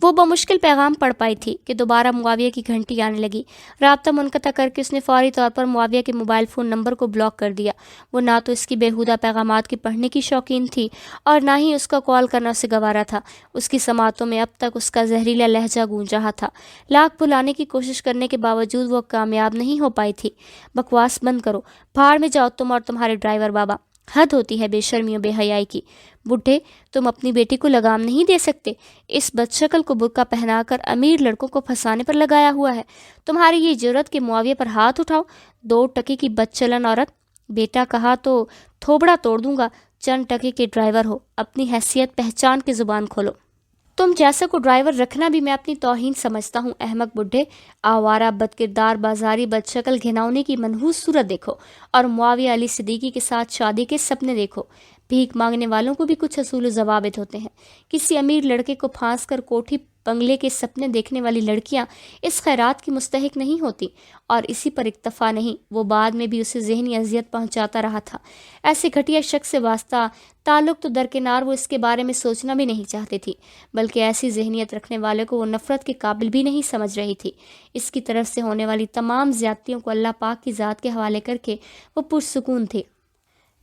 وہ بمشکل پیغام پڑھ پائی تھی کہ دوبارہ معاویہ کی گھنٹی آنے لگی۔ رابطہ منقطع کر کے اس نے فوری طور پر معاویہ کے موبائل فون نمبر کو بلاک کر دیا۔ وہ نہ تو اس کی بیہودہ پیغامات کی پڑھنے کی شوقین تھی اور نہ ہی اس کا کال کرنا اسے گوارا تھا۔ اس کی سماعتوں میں اب تک اس کا زہریلا لہجہ گونج رہا تھا۔ لاکھ بھلانے کی کوشش کرنے کے باوجود وہ کامیاب نہیں ہو پائی تھی۔ بکواس بند کرو، بھاڑ میں جاؤ تم اور تمہارے ڈرائیور بابا۔ حد ہوتی ہے بے شرمی و بے حیائی کی۔ بڈھے، تم اپنی بیٹی کو لگام نہیں دے سکتے؟ اس بدشکل کو برقع پہنا کر امیر لڑکوں کو پھنسانے پر لگایا ہوا ہے۔ تمہاری یہ جرت کہ معاویہ پر ہاتھ اٹھاؤ، 2 ٹکے کی بد چلن عورت۔ بیٹا کہا تو تھوبڑا توڑ دوں گا۔ چند ٹکے کے ڈرائیور ہو، اپنی حیثیت پہچان کے زبان کھولو۔ تم جیسا کو ڈرائیور رکھنا بھی میں اپنی توہین سمجھتا ہوں۔ احمق بڈھے، آوارہ، بدکردار، بازاری، بدشکل، گھناؤنے کی منحوس صورت دیکھو اور معاویہ علی صدیقی کے ساتھ شادی کے سپنے دیکھو۔ بھیک مانگنے والوں کو بھی کچھ اصول و ضوابط ہوتے ہیں۔ کسی امیر لڑکے کو پھانس کر کوٹھی بنگلے کے سپنے دیکھنے والی لڑکیاں اس خیرات کی مستحق نہیں ہوتی۔ اور اسی پر اکتفا نہیں، وہ بعد میں بھی اسے ذہنی اذیت پہنچاتا رہا تھا۔ ایسے گھٹیا شخص سے واسطہ تعلق تو درکنار، وہ اس کے بارے میں سوچنا بھی نہیں چاہتی تھی، بلکہ ایسی ذہنیت رکھنے والے کو وہ نفرت کے قابل بھی نہیں سمجھ رہی تھی۔ اس کی طرف سے ہونے والی تمام زیادتیوں کو اللہ پاک کی ذات کے حوالے کر کے وہ پرسکون تھی۔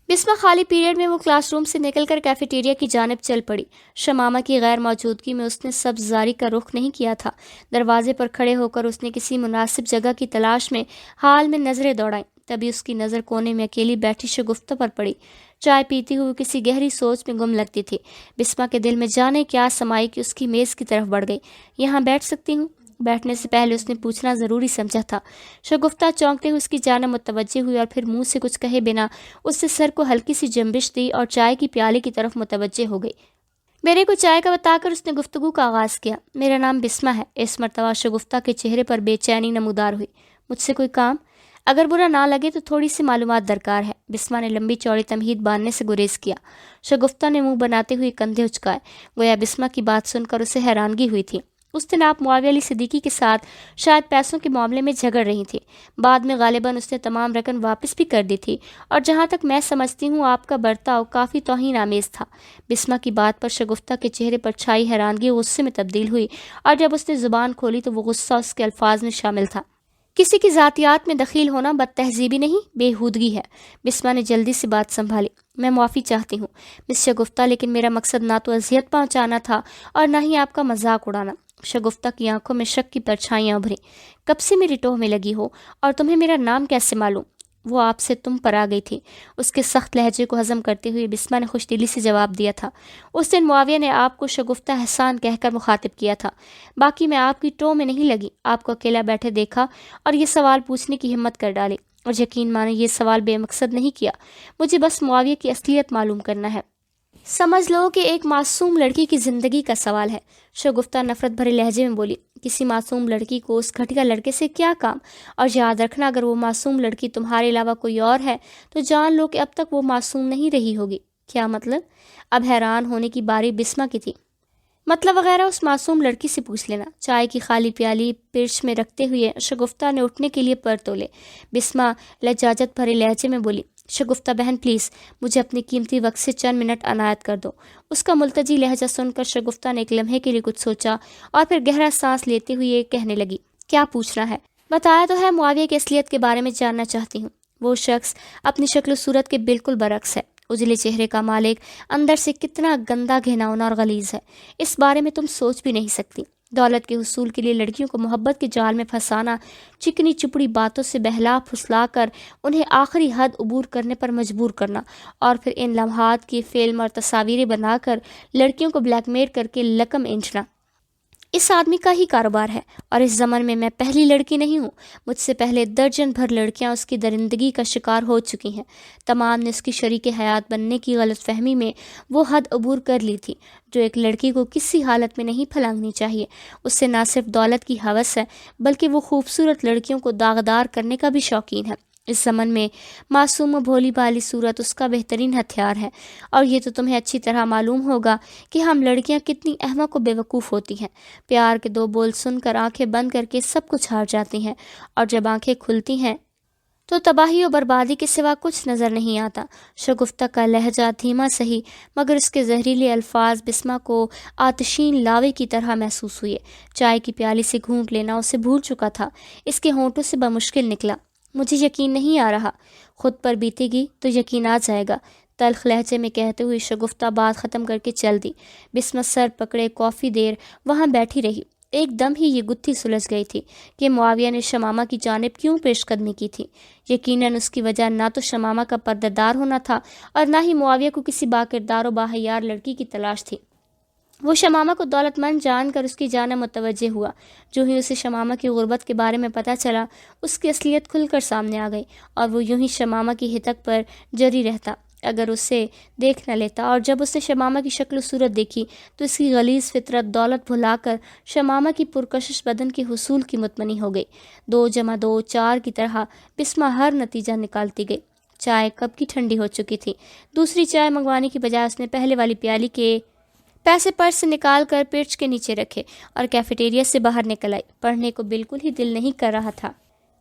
بسمہ خالی پیریڈ میں وہ کلاس روم سے نکل کر کیفیٹیریا کی جانب چل پڑی۔ شمامہ کی غیر موجودگی میں اس نے سبز زاری کا رخ نہیں کیا تھا۔ دروازے پر کھڑے ہو کر اس نے کسی مناسب جگہ کی تلاش میں حال میں نظریں دوڑائیں۔ تبھی اس کی نظر کونے میں اکیلی بیٹھی شگفتہ پر پڑی۔ چائے پیتی ہوئی کسی گہری سوچ میں گم لگتی تھی۔ بسمہ کے دل میں جانے کیا سمائی کہ اس کی میز کی طرف بڑھ گئی۔ یہاں بیٹھ سکتی ہوں؟ بیٹھنے سے پہلے اس نے پوچھنا ضروری سمجھا تھا۔ شگفتہ چونکتے ہوئے اس کی جانب متوجہ ہوئی اور پھر منہ سے کچھ کہے بنا اس سے سر کو ہلکی سی جنبش دی اور چائے کی پیالے کی طرف متوجہ ہو گئی۔ میرے کو چائے کا بتا کر اس نے گفتگو کا آغاز کیا۔ میرا نام بسمہ ہے۔ اس مرتبہ شگفتہ کے چہرے پر بے چینی نمودار ہوئی۔ مجھ سے کوئی کام؟ اگر برا نہ لگے تو تھوڑی سی معلومات درکار ہے۔ بسمہ نے لمبی چوڑی تمہید باندھنے سے گریز کیا۔ شگفتہ نے منہ بناتے ہوئے کندھے اچکائے، گویا بسمہ کی بات سن کر اسے حیرانگی ہوئی تھی۔ اس دن آپ معاویہ علی صدیقی کے ساتھ شاید پیسوں کے معاملے میں جھگڑ رہی تھی۔ بعد میں غالباً اس نے تمام رقم واپس بھی کر دی تھی، اور جہاں تک میں سمجھتی ہوں آپ کا برتاؤ کافی توہین آمیز تھا۔ بسمہ کی بات پر شگفتہ کے چہرے پر چھائی حیرانگی غصے میں تبدیل ہوئی، اور جب اس نے زبان کھولی تو وہ غصہ اس کے الفاظ میں شامل تھا۔ کسی کی ذاتیات میں دخیل ہونا بد تہذیبی نہیں، بےہودگی ہے۔ بسمہ نے جلدی سے بات سنبھالی۔ میں معافی چاہتی ہوں مس شگفتہ، لیکن میرا مقصد نہ تو اذیت پہنچانا تھا اور نہ ہی آپ کا مذاق اڑانا۔ شگفتہ کی آنکھوں میں شک کی پرچھائیاں ابھریں۔ کب سے میری ٹوہ میں لگی ہو، اور تمہیں میرا نام کیسے معلوم؟ وہ آپ سے تم پر آ گئی تھی۔ اس کے سخت لہجے کو ہضم کرتے ہوئے بسمہ نے خوش دلی سے جواب دیا تھا۔ اس دن معاویہ نے آپ کو شگفتہ احسان کہہ کر مخاطب کیا تھا، باقی میں آپ کی ٹوہ میں نہیں لگی۔ آپ کو اکیلا بیٹھے دیکھا اور یہ سوال پوچھنے کی ہمت کر ڈالی، اور یقین مانے یہ سوال بے مقصد نہیں کیا۔ مجھے بس معاویہ کی اصلیت معلوم کرنا ہے۔ سمجھ لو کہ ایک معصوم لڑکی کی زندگی کا سوال ہے۔ شگفتہ نفرت بھرے لہجے میں بولی، کسی معصوم لڑکی کو اس گھٹیا لڑکے سے کیا کام؟ اور یاد رکھنا، اگر وہ معصوم لڑکی تمہارے علاوہ کوئی اور ہے تو جان لو کہ اب تک وہ معصوم نہیں رہی ہوگی۔ کیا مطلب؟ اب حیران ہونے کی باری بسمہ کی تھی۔ مطلب وغیرہ اس معصوم لڑکی سے پوچھ لینا۔ چائے کی خالی پیالی پرچ میں رکھتے ہوئے شگفتہ نے اٹھنے کے لیے پر تولے۔ بسمہ لجاجت بھرے لہجے میں بولی، شگفتہ بہن پلیز مجھے اپنے قیمتی وقت سے چند منٹ عنایت کر دو۔ اس کا ملتجی لہجہ سن کر شگفتہ نے ایک لمحے کے لیے کچھ سوچا اور پھر گہرا سانس لیتے ہوئے کہنے لگی، کیا پوچھنا ہے؟ بتایا تو ہے، معاویہ کی اصلیت کے بارے میں جاننا چاہتی ہوں۔ وہ شخص اپنی شکل و صورت کے بالکل برعکس ہے۔ اجلے چہرے کا مالک اندر سے کتنا گندا، گھناؤنا اور غلیظ ہے، اس بارے میں تم سوچ بھی نہیں سکتی۔ دولت کے حصول کے لیے لڑکیوں کو محبت کے جال میں پھنسانا، چکنی چپڑی باتوں سے بہلا پھسلا کر انہیں آخری حد عبور کرنے پر مجبور کرنا، اور پھر ان لمحات کی فلم اور تصاویریں بنا کر لڑکیوں کو بلیک میل کر کے لقم اینچنا، اس آدمی کا ہی کاروبار ہے، اور اس زمن میں پہلی لڑکی نہیں ہوں، مجھ سے پہلے درجن بھر لڑکیاں اس کی درندگی کا شکار ہو چکی ہیں۔ تمام نے اس کی شریک حیات بننے کی غلط فہمی میں وہ حد عبور کر لی تھی جو ایک لڑکی کو کسی حالت میں نہیں پھلانگنی چاہیے۔ اس سے نہ صرف دولت کی ہوس ہے بلکہ وہ خوبصورت لڑکیوں کو داغدار کرنے کا بھی شوقین ہے۔ اس زمن میں معصوم و بھولی بھالی صورت اس کا بہترین ہتھیار ہے، اور یہ تو تمہیں اچھی طرح معلوم ہوگا کہ ہم لڑکیاں کتنی احمق و بیوقوف ہوتی ہیں۔ پیار کے دو بول سن کر آنکھیں بند کر کے سب کچھ ہار جاتی ہیں، اور جب آنکھیں کھلتی ہیں تو تباہی و بربادی کے سوا کچھ نظر نہیں آتا۔ شگفتہ کا لہجہ دھیما سہی مگر اس کے زہریلے الفاظ بسمہ کو آتشین لاوے کی طرح محسوس ہوئے۔ چائے کی پیالی سے گھونٹ لینا اسے بھول چکا تھا، اس کے ہونٹوں سے بمشکل نکلا، مجھے یقین نہیں آ رہا۔ خود پر بیتے گی تو یقین آ جائے گا، تلخ لہجے میں کہتے ہوئے شگفتہ بات ختم کر کے چل دی۔ بسمہ سر پکڑے کافی دیر وہاں بیٹھی رہی۔ ایک دم ہی یہ گتھی سلجھ گئی تھی کہ معاویہ نے شمامہ کی جانب کیوں پیش قدمی کی تھی۔ یقیناً اس کی وجہ نہ تو شمامہ کا پردہ دار ہونا تھا اور نہ ہی معاویہ کو کسی باکردار و باحیار لڑکی کی تلاش تھی۔ وہ شمامہ کو دولت مند جان کر اس کی جانب متوجہ ہوا۔ جو ہی اسے شمامہ کی غربت کے بارے میں پتہ چلا، اس کی اصلیت کھل کر سامنے آ گئی، اور وہ یوں ہی شمامہ کی ہتک پر جری رہتا اگر اسے دیکھ نہ لیتا۔ اور جب اس نے شمامہ کی شکل و صورت دیکھی تو اس کی غلیظ فطرت دولت بھلا کر شمامہ کی پرکشش بدن کے حصول کی مطمئن ہو گئی۔ 2+2=4 کی طرح بسمہ ہر نتیجہ نکالتی گئی۔ چائے کب کی ٹھنڈی ہو چکی تھی۔ دوسری چائے منگوانے کی بجائے اس نے پہلے والی پیالی کے پیسے پرس سے نکال کر پرچ کے نیچے رکھے اور کیفیٹیریا سے باہر نکل آئی۔ پڑھنے کو بالکل ہی دل نہیں کر رہا تھا۔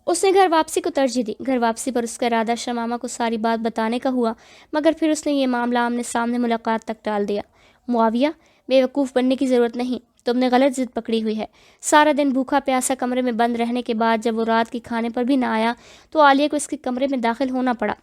اس نے گھر واپسی کو ترجیح دی۔ گھر واپسی پر اس کا ارادہ شمامہ کو ساری بات بتانے کا ہوا، مگر پھر اس نے یہ معاملہ آمنے سامنے ملاقات تک ٹال دیا۔ معاویہ، بے وقوف بننے کی ضرورت نہیں، تم نے غلط ضد پکڑی ہوئی ہے۔ سارا دن بھوکا پیاسا کمرے میں بند رہنے کے بعد جب وہ رات کے کھانے پر بھی نہ آیا تو عالیہ کو اس کے کمرے میں داخل ہونا پڑا۔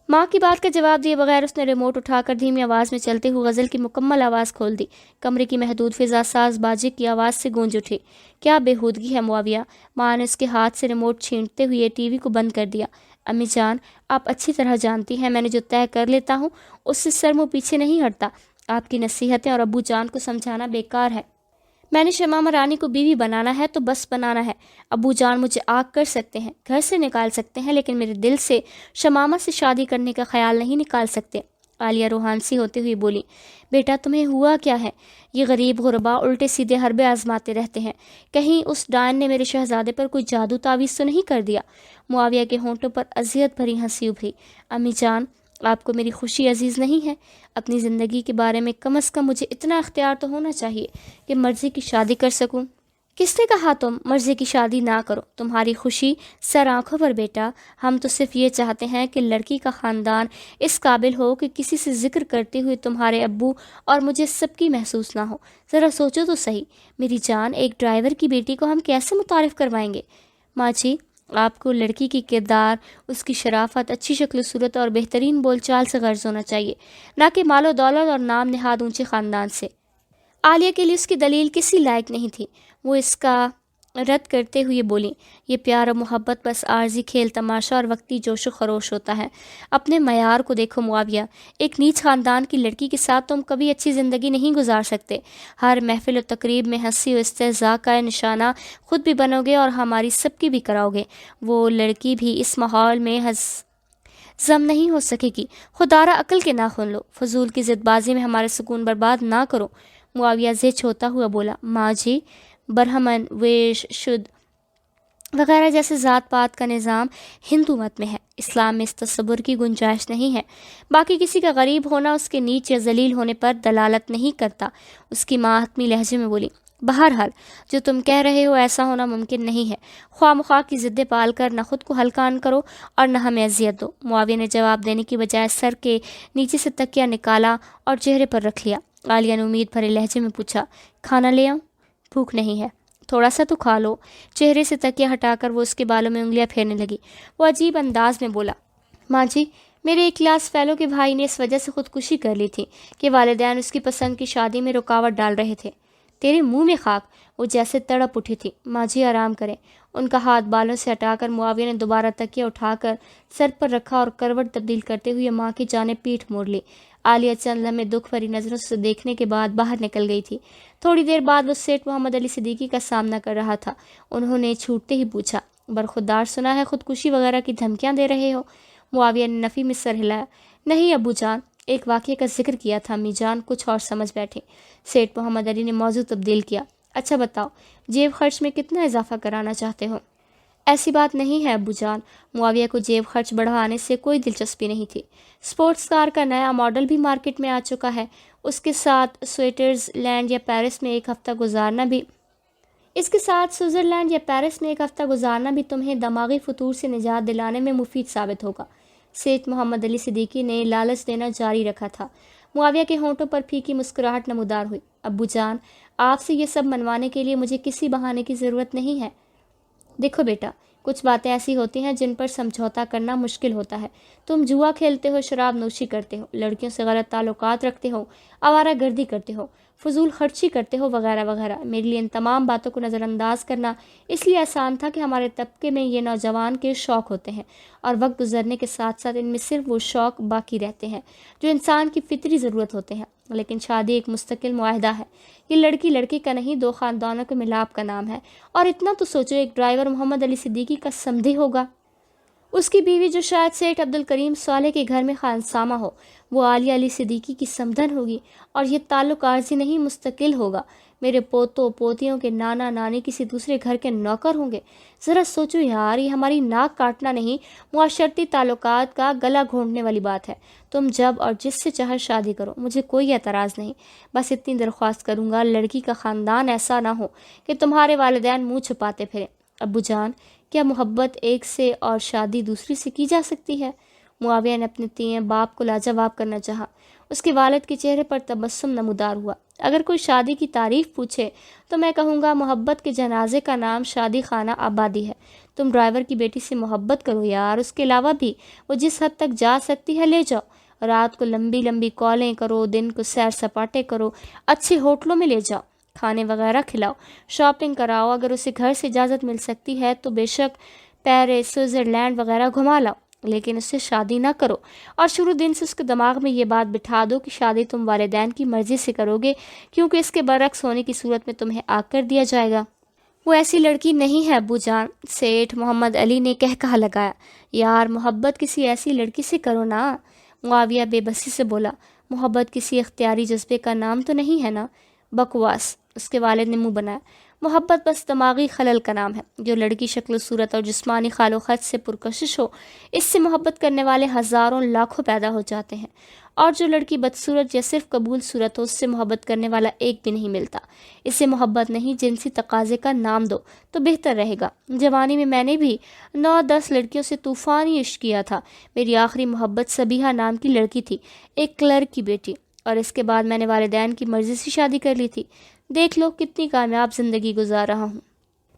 ماں کی بات کا جواب دیے بغیر اس نے ریموٹ اٹھا کر دھیمی آواز میں چلتے ہوئے غزل کی مکمل آواز کھول دی۔ کمرے کی محدود فضا ساز باجے کی آواز سے گونج اٹھی۔ کیا بےہودگی ہے معاویہ! ماں نے اس کے ہاتھ سے ریموٹ چھینٹتے ہوئے ٹی وی کو بند کر دیا۔ امی جان، آپ اچھی طرح جانتی ہیں میں نے جو طے کر لیتا ہوں اس سے سر منہ پیچھے نہیں ہٹتا۔ آپ کی نصیحتیں اور ابو جان کو سمجھانا بیکار ہے۔ میں نے شمامہ رانی کو بیوی بنانا ہے تو بس بنانا ہے۔ ابو جان مجھے آگ کر سکتے ہیں، گھر سے نکال سکتے ہیں، لیکن میرے دل سے شمامہ سے شادی کرنے کا خیال نہیں نکال سکتے۔ عالیہ روحان سی ہوتے ہوئے بولی، بیٹا تمہیں ہوا کیا ہے؟ یہ غریب غربا الٹے سیدھے حربے آزماتے رہتے ہیں، کہیں اس ڈائن نے میرے شہزادے پر کوئی جادو تعویذ تو نہیں کر دیا؟ معاویہ کے ہونٹوں پر اذیت بھری ہنسی ابھری۔ امی جان، آپ کو میری خوشی عزیز نہیں ہے؟ اپنی زندگی کے بارے میں کم از کم مجھے اتنا اختیار تو ہونا چاہیے کہ مرضی کی شادی کر سکوں۔ کس نے کہا تم مرضی کی شادی نہ کرو؟ تمہاری خوشی سر آنکھوں پر بیٹا، ہم تو صرف یہ چاہتے ہیں کہ لڑکی کا خاندان اس قابل ہو کہ کسی سے ذکر کرتے ہوئے تمہارے ابو اور مجھے سب کی محسوس نہ ہو۔ ذرا سوچو تو صحیح میری جان، ایک ڈرائیور کی بیٹی کو ہم کیسے متعارف کروائیں گے؟ ماں جی، آپ کو لڑکی کی کردار، اس کی شرافت، اچھی شکل و صورت اور بہترین بول چال سے غرض ہونا چاہیے، نہ کہ مال و دولت اور نام نہاد اونچے خاندان سے۔ عالیہ کے لیے اس کی دلیل کسی لائق نہیں تھی۔ وہ اس کا رد کرتے ہوئے بولی، یہ پیار و محبت بس عارضی کھیل تماشا اور وقتی جوش و خروش ہوتا ہے۔ اپنے معیار کو دیکھو معاویہ، ایک نیچ خاندان کی لڑکی کے ساتھ تم کبھی اچھی زندگی نہیں گزار سکتے۔ ہر محفل و تقریب میں ہنسی و استہزاء کا نشانہ خود بھی بنو گے اور ہماری سب کی بھی کراؤ گے۔ وہ لڑکی بھی اس ماحول میں ضم نہیں ہو سکے گی۔ خدارا عقل کے ناخن لو، فضول کی ضد بازی میں ہمارے سکون برباد نہ کرو۔ معاویہ زچ ہوتا ہوا بولا، ماں جی، برہمن، ویش، شدھ وغیرہ جیسے ذات پات کا نظام ہندو مت میں ہے، اسلام میں اس تصور کی گنجائش نہیں ہے۔ باقی کسی کا غریب ہونا اس کے نیچ یا ذلیل ہونے پر دلالت نہیں کرتا۔ اس کی ماں حتمی لہجے میں بولی، بہرحال جو تم کہہ رہے ہو ایسا ہونا ممکن نہیں ہے۔ خواہ مخواہ کی ضدیں پال کر نہ خود کو ہلکان کرو اور نہ ہمیں اذیت دو۔ معاویہ نے جواب دینے کی بجائے سر کے نیچے سے تکیہ نکالا اور چہرے پر رکھ لیا۔ عالیہ نے امید بھرے لہجے میں پوچھا، کھانا لے آؤں؟ بھوک نہیں ہے، تھوڑا سا تو کھا لو۔ چہرے سے تکیہ ہٹا کر وہ اس کے بالوں میں انگلیاں پھیرنے لگی۔ وہ عجیب انداز میں بولا، ماں جی، میرے ایک کلاس فیلو کے بھائی نے اس وجہ سے خودکشی کر لی تھی کہ والدین اس کی پسند کی شادی میں رکاوٹ ڈال رہے تھے۔ تیرے منہ میں خاک! وہ جیسے تڑپ اٹھی تھی۔ ماں جی آرام کریں۔ ان کا ہاتھ بالوں سے ہٹا کر معاویہ نے دوبارہ تکیہ اٹھا کر سر پر رکھا اور کروٹ تبدیل کرتے ہوئے ماں کی جانب پیٹھ موڑ لی۔ عالیہ چند لمحے دکھ بھری نظروں سے دیکھنے کے بعد باہر نکل گئی تھی۔ تھوڑی دیر بعد وہ سیٹھ محمد علی صدیقی کا سامنا کر رہا تھا۔ انہوں نے چھوٹتے ہی پوچھا، برخودار سنا ہے خودکشی وغیرہ کی دھمکیاں دے رہے ہو؟ معاویہ نے نفی میں سر ہلایا۔ نہیں ابو جان، ایک واقعے کا ذکر کیا تھا امی جان، کچھ اور سمجھ بیٹھے۔ سیٹھ محمد علی نے موضوع تبدیل کیا۔ اچھا بتاؤ، جیب خرچ میں کتنا اضافہ کرانا چاہتے ہو؟ ایسی بات نہیں ہے ابو جان، معاویہ کو جیب خرچ بڑھانے سے کوئی دلچسپی نہیں تھی۔ سپورٹس کار کا نیا ماڈل بھی مارکیٹ میں آ چکا ہے، اس کے ساتھ سوئٹزرلینڈ یا پیرس میں ایک ہفتہ گزارنا بھی تمہیں دماغی فتور سے نجات دلانے میں مفید ثابت ہوگا۔ سیٹھ محمد علی صدیقی نے لالچ دینا جاری رکھا تھا۔ معاویہ کے ہونٹوں پر پھیکی مسکراہٹ نمودار ہوئی۔ ابو جان، آپ سے یہ سب منوانے کے لیے مجھے کسی بہانے کی ضرورت نہیں ہے۔ دیکھو بیٹا، کچھ باتیں ایسی ہوتی ہیں جن پر سمجھوتا کرنا مشکل ہوتا ہے۔ تم جوا کھیلتے ہو، شراب نوشی کرتے ہو، لڑکیوں سے غلط تعلقات رکھتے ہو، آوارہ گردی کرتے ہو، فضول خرچی کرتے ہو وغیرہ وغیرہ۔ میرے لیے ان تمام باتوں کو نظر انداز کرنا اس لیے آسان تھا کہ ہمارے طبقے میں یہ نوجوان کے شوق ہوتے ہیں، اور وقت گزرنے کے ساتھ ساتھ ان میں صرف وہ شوق باقی رہتے ہیں جو انسان کی فطری ضرورت ہوتے ہیں۔ لیکن شادی ایک مستقل معاہدہ ہے، یہ لڑکی لڑکے کا نہیں، دو خاندانوں کے ملاپ کا نام ہے۔ اور اتنا تو سوچو، ایک ڈرائیور محمد علی صدیقی کا سمدھی ہوگا، اس کی بیوی جو شاید سیٹھ عبد الکریم صالح کے گھر میں خانسامہ ہو، وہ عالیہ علی صدیقی کی سمدھن ہوگی، اور یہ تعلق عارضی نہیں مستقل ہوگا۔ میرے پوتوں پوتیوں کے نانا نانی کسی دوسرے گھر کے نوکر ہوں گے۔ ذرا سوچو یار، یہ ہماری ناک کاٹنا نہیں، معاشرتی تعلقات کا گلا گھونٹنے والی بات ہے۔ تم جب اور جس سے چاہے شادی کرو، مجھے کوئی اعتراض نہیں۔ بس اتنی درخواست کروں گا، لڑکی کا خاندان ایسا نہ ہو کہ تمہارے والدین منہ چھپاتے پھریں۔ ابو جان، کیا محبت ایک سے اور شادی دوسری سے کی جا سکتی ہے؟ معاویہ نے اپنے تئیں باپ کو لاجواب کرنا چاہا۔ اس کے والد کے چہرے پر تبسم نمودار ہوا۔ اگر کوئی شادی کی تعریف پوچھے تو میں کہوں گا محبت کے جنازے کا نام شادی خانہ آبادی ہے۔ تم ڈرائیور کی بیٹی سے محبت کرو یار، اس کے علاوہ بھی وہ جس حد تک جا سکتی ہے لے جاؤ۔ رات کو لمبی لمبی کالیں کرو، دن کو سیر سپاٹے کرو، اچھے ہوٹلوں میں لے جاؤ، کھانے وغیرہ کھلاؤ، شاپنگ کراؤ۔ اگر اسے گھر سے اجازت مل سکتی ہے تو بے شک پیرس، سوئٹزرلینڈ وغیرہ گھما لاؤ، لیکن اس سے شادی نہ کرو۔ اور شروع دن سے اس کے دماغ میں یہ بات بٹھا دو کہ شادی تم والدین کی مرضی سے کرو گے، کیونکہ اس کے برعکس ہونے کی صورت میں تمہیں آگ کر دیا جائے گا۔ وہ ایسی لڑکی نہیں ہے ابو جان، سیٹھ محمد علی نے کہا لگایا۔ یار محبت کسی ایسی لڑکی سے کرو نا، معاویہ بے بسی سے بولا۔ محبت کسی اختیاری جذبے کا نام تو نہیں ہے نا؟ بکواس، اس کے والد نے منہ بنایا۔ محبت بس دماغی خلل کا نام ہے۔ جو لڑکی شکل و صورت اور جسمانی خال و خط سے پرکشش ہو، اس سے محبت کرنے والے ہزاروں لاکھوں پیدا ہو جاتے ہیں، اور جو لڑکی بدصورت یا صرف قبول صورت ہو، اس سے محبت کرنے والا ایک بھی نہیں ملتا۔ اسے محبت نہیں، جنسی تقاضے کا نام دو تو بہتر رہے گا۔ جوانی میں نے بھی 9-10 لڑکیوں سے طوفانی عشق کیا تھا۔ میری آخری محبت سبیحہ نام کی لڑکی تھی، ایک کلرک کی بیٹی، اور اس کے بعد میں نے والدین کی مرضی سے شادی کر لی تھی۔ دیکھ لو کتنی کامیاب زندگی گزار رہا ہوں۔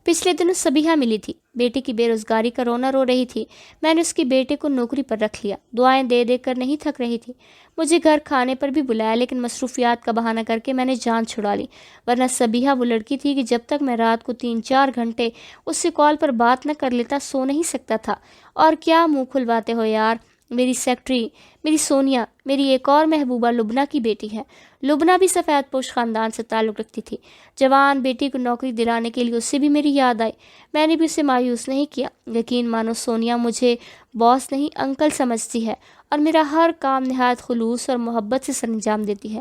پچھلے دنوں سبیحہ ملی تھی، بیٹے کی بے روزگاری کا رونا رو رہی تھی۔ میں نے اس کے بیٹے کو نوکری پر رکھ لیا، دعائیں دے دے کر نہیں تھک رہی تھی۔ مجھے گھر کھانے پر بھی بلایا، لیکن مصروفیات کا بہانہ کر کے میں نے جان چھڑا لی، ورنہ سبیحہ وہ لڑکی تھی کہ جب تک میں رات کو 3-4 گھنٹے اس سے کال پر بات نہ کر لیتا سو نہیں سکتا تھا۔ اور کیا منہ کھلواتے ہو یار، میری سیکٹری، میری سونیا، میری ایک اور محبوبہ لبنہ کی بیٹی ہے۔ لبنہ بھی سفید پوش خاندان سے تعلق رکھتی تھی۔ جوان بیٹی کو نوکری دلانے کے لیے اس سے بھی میری یاد آئی۔ میں نے بھی اسے مایوس نہیں کیا۔ یقین مانو سونیا مجھے باس نہیں انکل سمجھتی ہے، اور میرا ہر کام نہایت خلوص اور محبت سے سر انجام دیتی ہے۔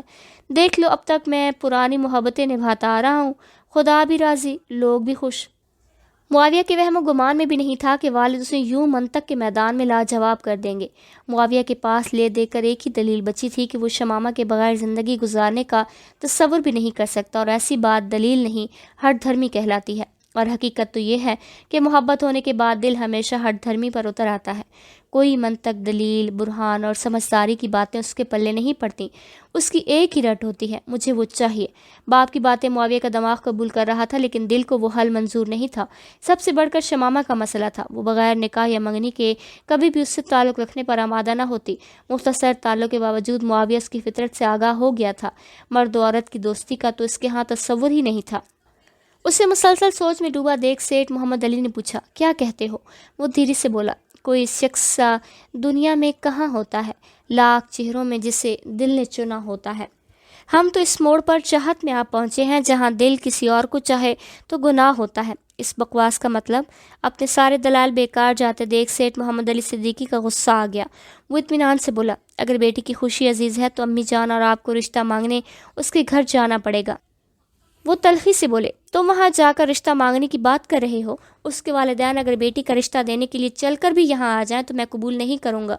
دیکھ لو اب تک میں پرانی محبتیں نبھاتا آ رہا ہوں، خدا بھی راضی، لوگ بھی خوش۔ معاویہ کے وہم و گمان میں بھی نہیں تھا کہ والد اسے یوں منطق کے میدان میں لاجواب کر دیں گے۔ معاویہ کے پاس لے دے کر ایک ہی دلیل بچی تھی کہ وہ شمامہ کے بغیر زندگی گزارنے کا تصور بھی نہیں کر سکتا، اور ایسی بات دلیل نہیں ہٹ دھرمی کہلاتی ہے۔ اور حقیقت تو یہ ہے کہ محبت ہونے کے بعد دل ہمیشہ ہٹ دھرمی پر اتر آتا ہے۔ کوئی منطق، دلیل، برہان اور سمجھداری کی باتیں اس کے پلے نہیں پڑتی، اس کی ایک ہی رٹ ہوتی ہے، مجھے وہ چاہیے۔ باپ کی باتیں معاویہ کا دماغ قبول کر رہا تھا، لیکن دل کو وہ حل منظور نہیں تھا۔ سب سے بڑھ کر شمامہ کا مسئلہ تھا۔ وہ بغیر نکاح یا منگنی کے کبھی بھی اس سے تعلق رکھنے پر آمادہ نہ ہوتی۔ مختصر تعلق کے باوجود معاویہ اس کی فطرت سے آگاہ ہو گیا تھا۔ مرد و عورت کی دوستی کا تو اس کے ہاں تصور ہی نہیں تھا۔ اسے مسلسل سوچ میں ڈوبا دیکھ سیٹھ محمد علی نے پوچھا، کیا کہتے ہو؟ وہ دھیرے سے بولا، کوئی شخص دنیا میں کہاں ہوتا ہے، لاکھ چہروں میں جسے دل نے چنا ہوتا ہے۔ ہم تو اس موڑ پر چاہت میں آ پہنچے ہیں جہاں دل کسی اور کو چاہے تو گناہ ہوتا ہے۔ اس بکواس کا مطلب اپنے سارے دلائل بیکار جاتے دیکھ سیٹھ محمد علی صدیقی کا غصہ آ گیا۔ وہ اطمینان سے بولا، اگر بیٹی کی خوشی عزیز ہے تو امی جان اور آپ کو رشتہ مانگنے اس کے گھر جانا پڑے گا۔ وہ تلخی سے بولے، تم وہاں جا کر رشتہ مانگنے کی بات کر رہے ہو؟ اس کے والدین اگر بیٹی کا رشتہ دینے کے لیے چل کر بھی یہاں آ جائیں تو میں قبول نہیں کروں گا۔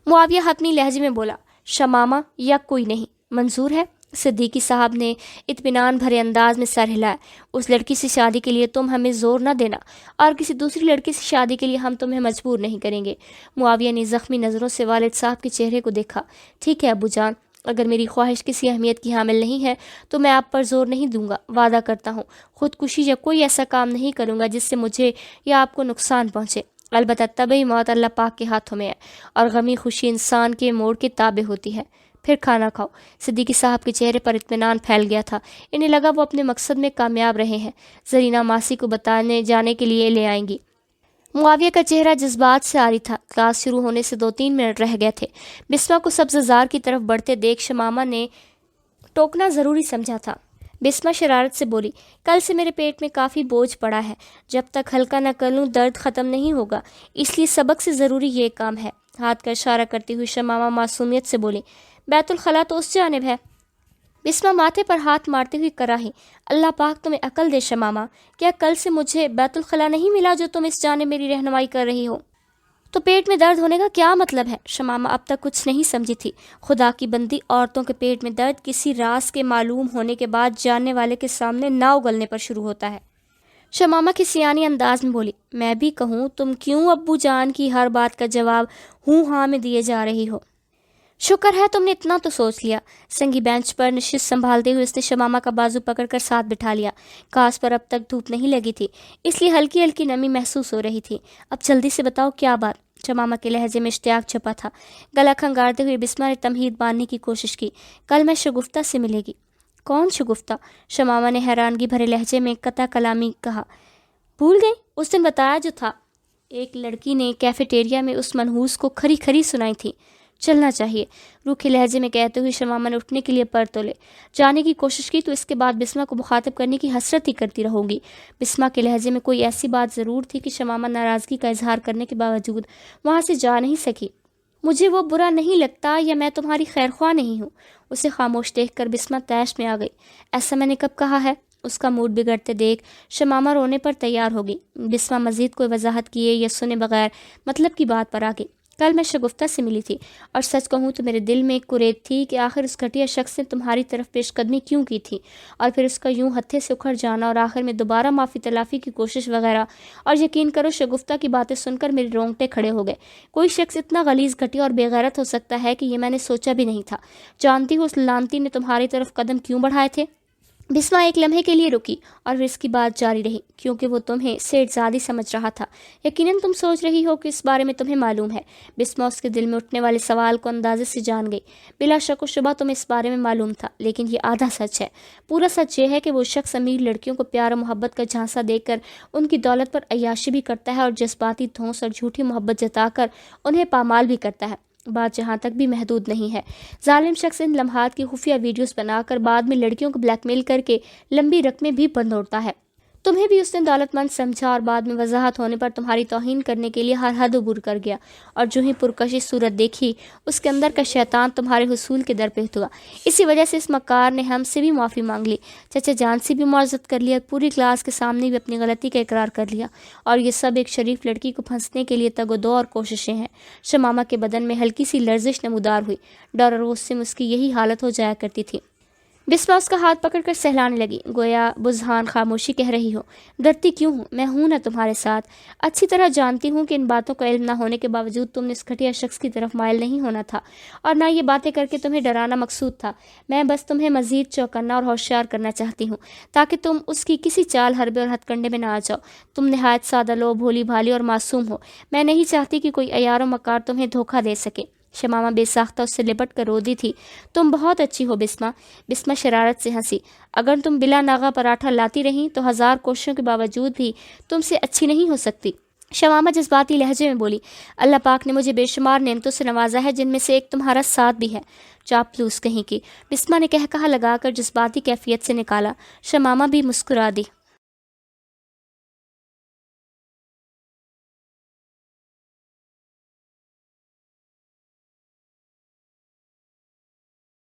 معاویہ حتمی لہجے میں بولا، شمامہ یا کوئی نہیں، منظور ہے؟ صدیقی صاحب نے اطمینان بھرے انداز میں سر ہلایا۔ اس لڑکی سے شادی کے لیے تم ہمیں زور نہ دینا، اور کسی دوسری لڑکی سے شادی کے لیے ہم تمہیں مجبور نہیں کریں گے۔ معاویہ نے زخمی نظروں سے والد صاحب کے چہرے کو دیکھا۔ ٹھیک ہے ابو جان، اگر میری خواہش کسی اہمیت کی حامل نہیں ہے تو میں آپ پر زور نہیں دوں گا۔ وعدہ کرتا ہوں خودکشی یا کوئی ایسا کام نہیں کروں گا جس سے مجھے یا آپ کو نقصان پہنچے۔ البتہ طبعی موت اللہ پاک کے ہاتھوں میں ہے، اور غمی خوشی انسان کے موڑ کے تابع ہوتی ہے۔ پھر کھانا کھاؤ۔ صدیقی صاحب کے چہرے پر اطمینان پھیل گیا تھا۔ انہیں لگا وہ اپنے مقصد میں کامیاب رہے ہیں۔ زرینہ ماسی کو بتانے جانے کے لیے لے آئیں گی۔ معاویہ کا چہرہ جذبات سے عاری تھا۔ کلاس شروع ہونے سے 2-3 منٹ رہ گئے تھے۔ بسمہ کو سبز زار کی طرف بڑھتے دیکھ شمامہ نے ٹوکنا ضروری سمجھا تھا۔ بسمہ شرارت سے بولی، کل سے میرے پیٹ میں کافی بوجھ پڑا ہے، جب تک ہلکا نہ کر لوں درد ختم نہیں ہوگا، اس لیے سبق سے ضروری یہ کام ہے۔ ہاتھ کا اشارہ کرتی ہوئی شمامہ معصومیت سے بولی، بیت الخلاء تو اس جانب ہے۔ بسمہ ماتھے پر ہاتھ مارتے ہوئی کراہی، اللہ پاک تمہیں عقل دے شمامہ، کیا کل سے مجھے بیت الخلاء نہیں ملا جو تم اس جانب میری رہنمائی کر رہی ہو؟ تو پیٹ میں درد ہونے کا کیا مطلب ہے؟ شمامہ اب تک کچھ نہیں سمجھی تھی۔ خدا کی بندی، عورتوں کے پیٹ میں درد کسی راز کے معلوم ہونے کے بعد جاننے والے کے سامنے نہ اگلنے پر شروع ہوتا ہے۔ شمامہ کی سیانی انداز میں بولی، میں بھی کہوں تم کیوں ابو جان کی ہر بات کا جواب ہوں ہاں میں دیے جا رہی ہو؟ شکر ہے تم نے اتنا تو سوچ لیا۔ سنگی بینچ پر نشست سنبھالتے ہوئے اس نے شمامہ کا بازو پکڑ کر ساتھ بٹھا لیا۔ کاس پر اب تک دھوپ نہیں لگی تھی، اس لیے ہلکی ہلکی نمی محسوس ہو رہی تھی۔ اب جلدی سے بتاؤ کیا بات؟ شمامہ کے لہجے میں اشتیاق چھپا تھا۔ گلا کھنگارتے ہوئے بسمہ نے تمہید باندھنے کی کوشش کی، کل میں شگفتہ سے ملے گی۔ کون شگفتہ؟ شمامہ نے حیرانگی بھرے لہجے میں قطع کلامی کہا، بھول گئی؟ اس دن بتایا جو تھا، ایک لڑکی نے کیفیٹیریا میں اس منحوس کو کھری کھری سنائی تھی۔ چلنا چاہیے، روکھے لہجے میں کہتے ہوئے شمامہ نے اٹھنے کے لیے پر تولے۔ جانے کی کوشش کی تو اس کے بعد بسمہ کو مخاطب کرنے کی حسرت ہی کرتی رہوں گی۔ بسمہ کے لہجے میں کوئی ایسی بات ضرور تھی کہ شمامہ ناراضگی کا اظہار کرنے کے باوجود وہاں سے جا نہیں سکی۔ مجھے وہ برا نہیں لگتا یا میں تمہاری خیر خواہ نہیں ہوں۔ اسے خاموش دیکھ کر بسمہ طیش میں آ گئی۔ ایسا میں نے کب کہا ہے؟ اس کا موڈ بگڑتے دیکھ شمامہ رونے پر تیار ہو گئی۔ بسمہ مزید کوئی وضاحت کیے یا سنے بغیر مطلب کی بات پر آ گئی۔ کل میں شگفتہ سے ملی تھی، اور سچ کہوں تو میرے دل میں ایک کرید تھی کہ آخر اس گھٹیا شخص نے تمہاری طرف پیش قدمی کیوں کی تھی، اور پھر اس کا یوں ہتھے سے اکھڑ جانا اور آخر میں دوبارہ معافی تلافی کی کوشش وغیرہ۔ اور یقین کرو شگفتہ کی باتیں سن کر میرے رونگٹے کھڑے ہو گئے۔ کوئی شخص اتنا غلیظ، گھٹیا اور بے غیرت ہو سکتا ہے کہ یہ میں نے سوچا بھی نہیں تھا۔ جانتی ہو اس لانتی نے تمہاری طرف قدم کیوں بڑھائے تھے؟ بسمہ ایک لمحے کے لیے رکی اور پھر اس کی بات جاری رہی، کیونکہ وہ تمہیں سیٹھ زادی سمجھ رہا تھا۔ یقیناً تم سوچ رہی ہو کہ اس بارے میں تمہیں معلوم ہے۔ بسمہ اس کے دل میں اٹھنے والے سوال کو اندازے سے جان گئی۔ بلا شک و شبہ تمہیں اس بارے میں معلوم تھا، لیکن یہ آدھا سچ ہے۔ پورا سچ یہ ہے کہ وہ شخص امیر لڑکیوں کو پیار و محبت کا جھانسا دے کر ان کی دولت پر عیاشی بھی کرتا ہے اور جذباتی دھونس اور جھوٹی محبت جتا کر انہیں پامال بھی کرتا ہے۔ بات جہاں تک بھی محدود نہیں ہے۔ ظالم شخص ان لمحات کی خفیہ ویڈیوز بنا کر بعد میں لڑکیوں کو بلیک میل کر کے لمبی رقمیں بھی بندھوڑتا ہے۔ تمہیں بھی اس نے دولت مند سمجھا اور بعد میں وضاحت ہونے پر تمہاری توہین کرنے کے لیے ہر حد عبور کر گیا، اور جو ہی پرکشش صورت دیکھی اس کے اندر کا شیطان تمہارے حصول کے در پہ ہوا۔ اسی وجہ سے اس مکار نے ہم سے بھی معافی مانگ لی، چچا جان سے بھی معذرت کر لیا، پوری کلاس کے سامنے بھی اپنی غلطی کا اقرار کر لیا، اور یہ سب ایک شریف لڑکی کو پھنسنے کے لیے تگ و دو اور کوششیں ہیں۔ شمامہ کے بدن میں ہلکی سی لرزش نمودار ہوئی۔ ڈر اور غصے میں اس کی یہی حالت ہو جایا کرتی تھی۔ بسمہ اس کا ہاتھ پکڑ کر سہلانے لگی، گویا بزہان خاموشی کہہ رہی ہو، ڈرتی کیوں ہوں؟ میں ہوں نا تمہارے ساتھ۔ اچھی طرح جانتی ہوں کہ ان باتوں کا علم نہ ہونے کے باوجود تم نے اس گھٹیا شخص کی طرف مائل نہیں ہونا تھا، اور نہ یہ باتیں کر کے تمہیں ڈرانا مقصود تھا۔ میں بس تمہیں مزید چوکنا اور ہوشیار کرنا چاہتی ہوں، تاکہ تم اس کی کسی چال حربے اور ہتھ کنڈے میں نہ آ جاؤ۔ تم نہایت سادہ لو، بھولی بھالی اور معصوم ہو۔ میں نہیں چاہتی کہ کوئی عیار و مکار تمہیں دھوکہ دے سکے۔ شمامہ بے ساختہ اس سے لپٹ کر رو دی تھی۔ تم بہت اچھی ہو بسمہ۔ بسمہ شرارت سے ہنسی، اگر تم بلا ناغہ پراٹھا لاتی رہیں تو 1000 کوششوں کے باوجود بھی تم سے اچھی نہیں ہو سکتی۔ شمامہ جذباتی لہجے میں بولی، اللہ پاک نے مجھے بے شمار نعمتوں سے نوازا ہے، جن میں سے ایک تمہارا ساتھ بھی ہے۔ چاپلوس کہیں کی، بسمہ نے کہا لگا کر جذباتی کیفیت سے نکالا۔ شمامہ بھی مسکرا دی۔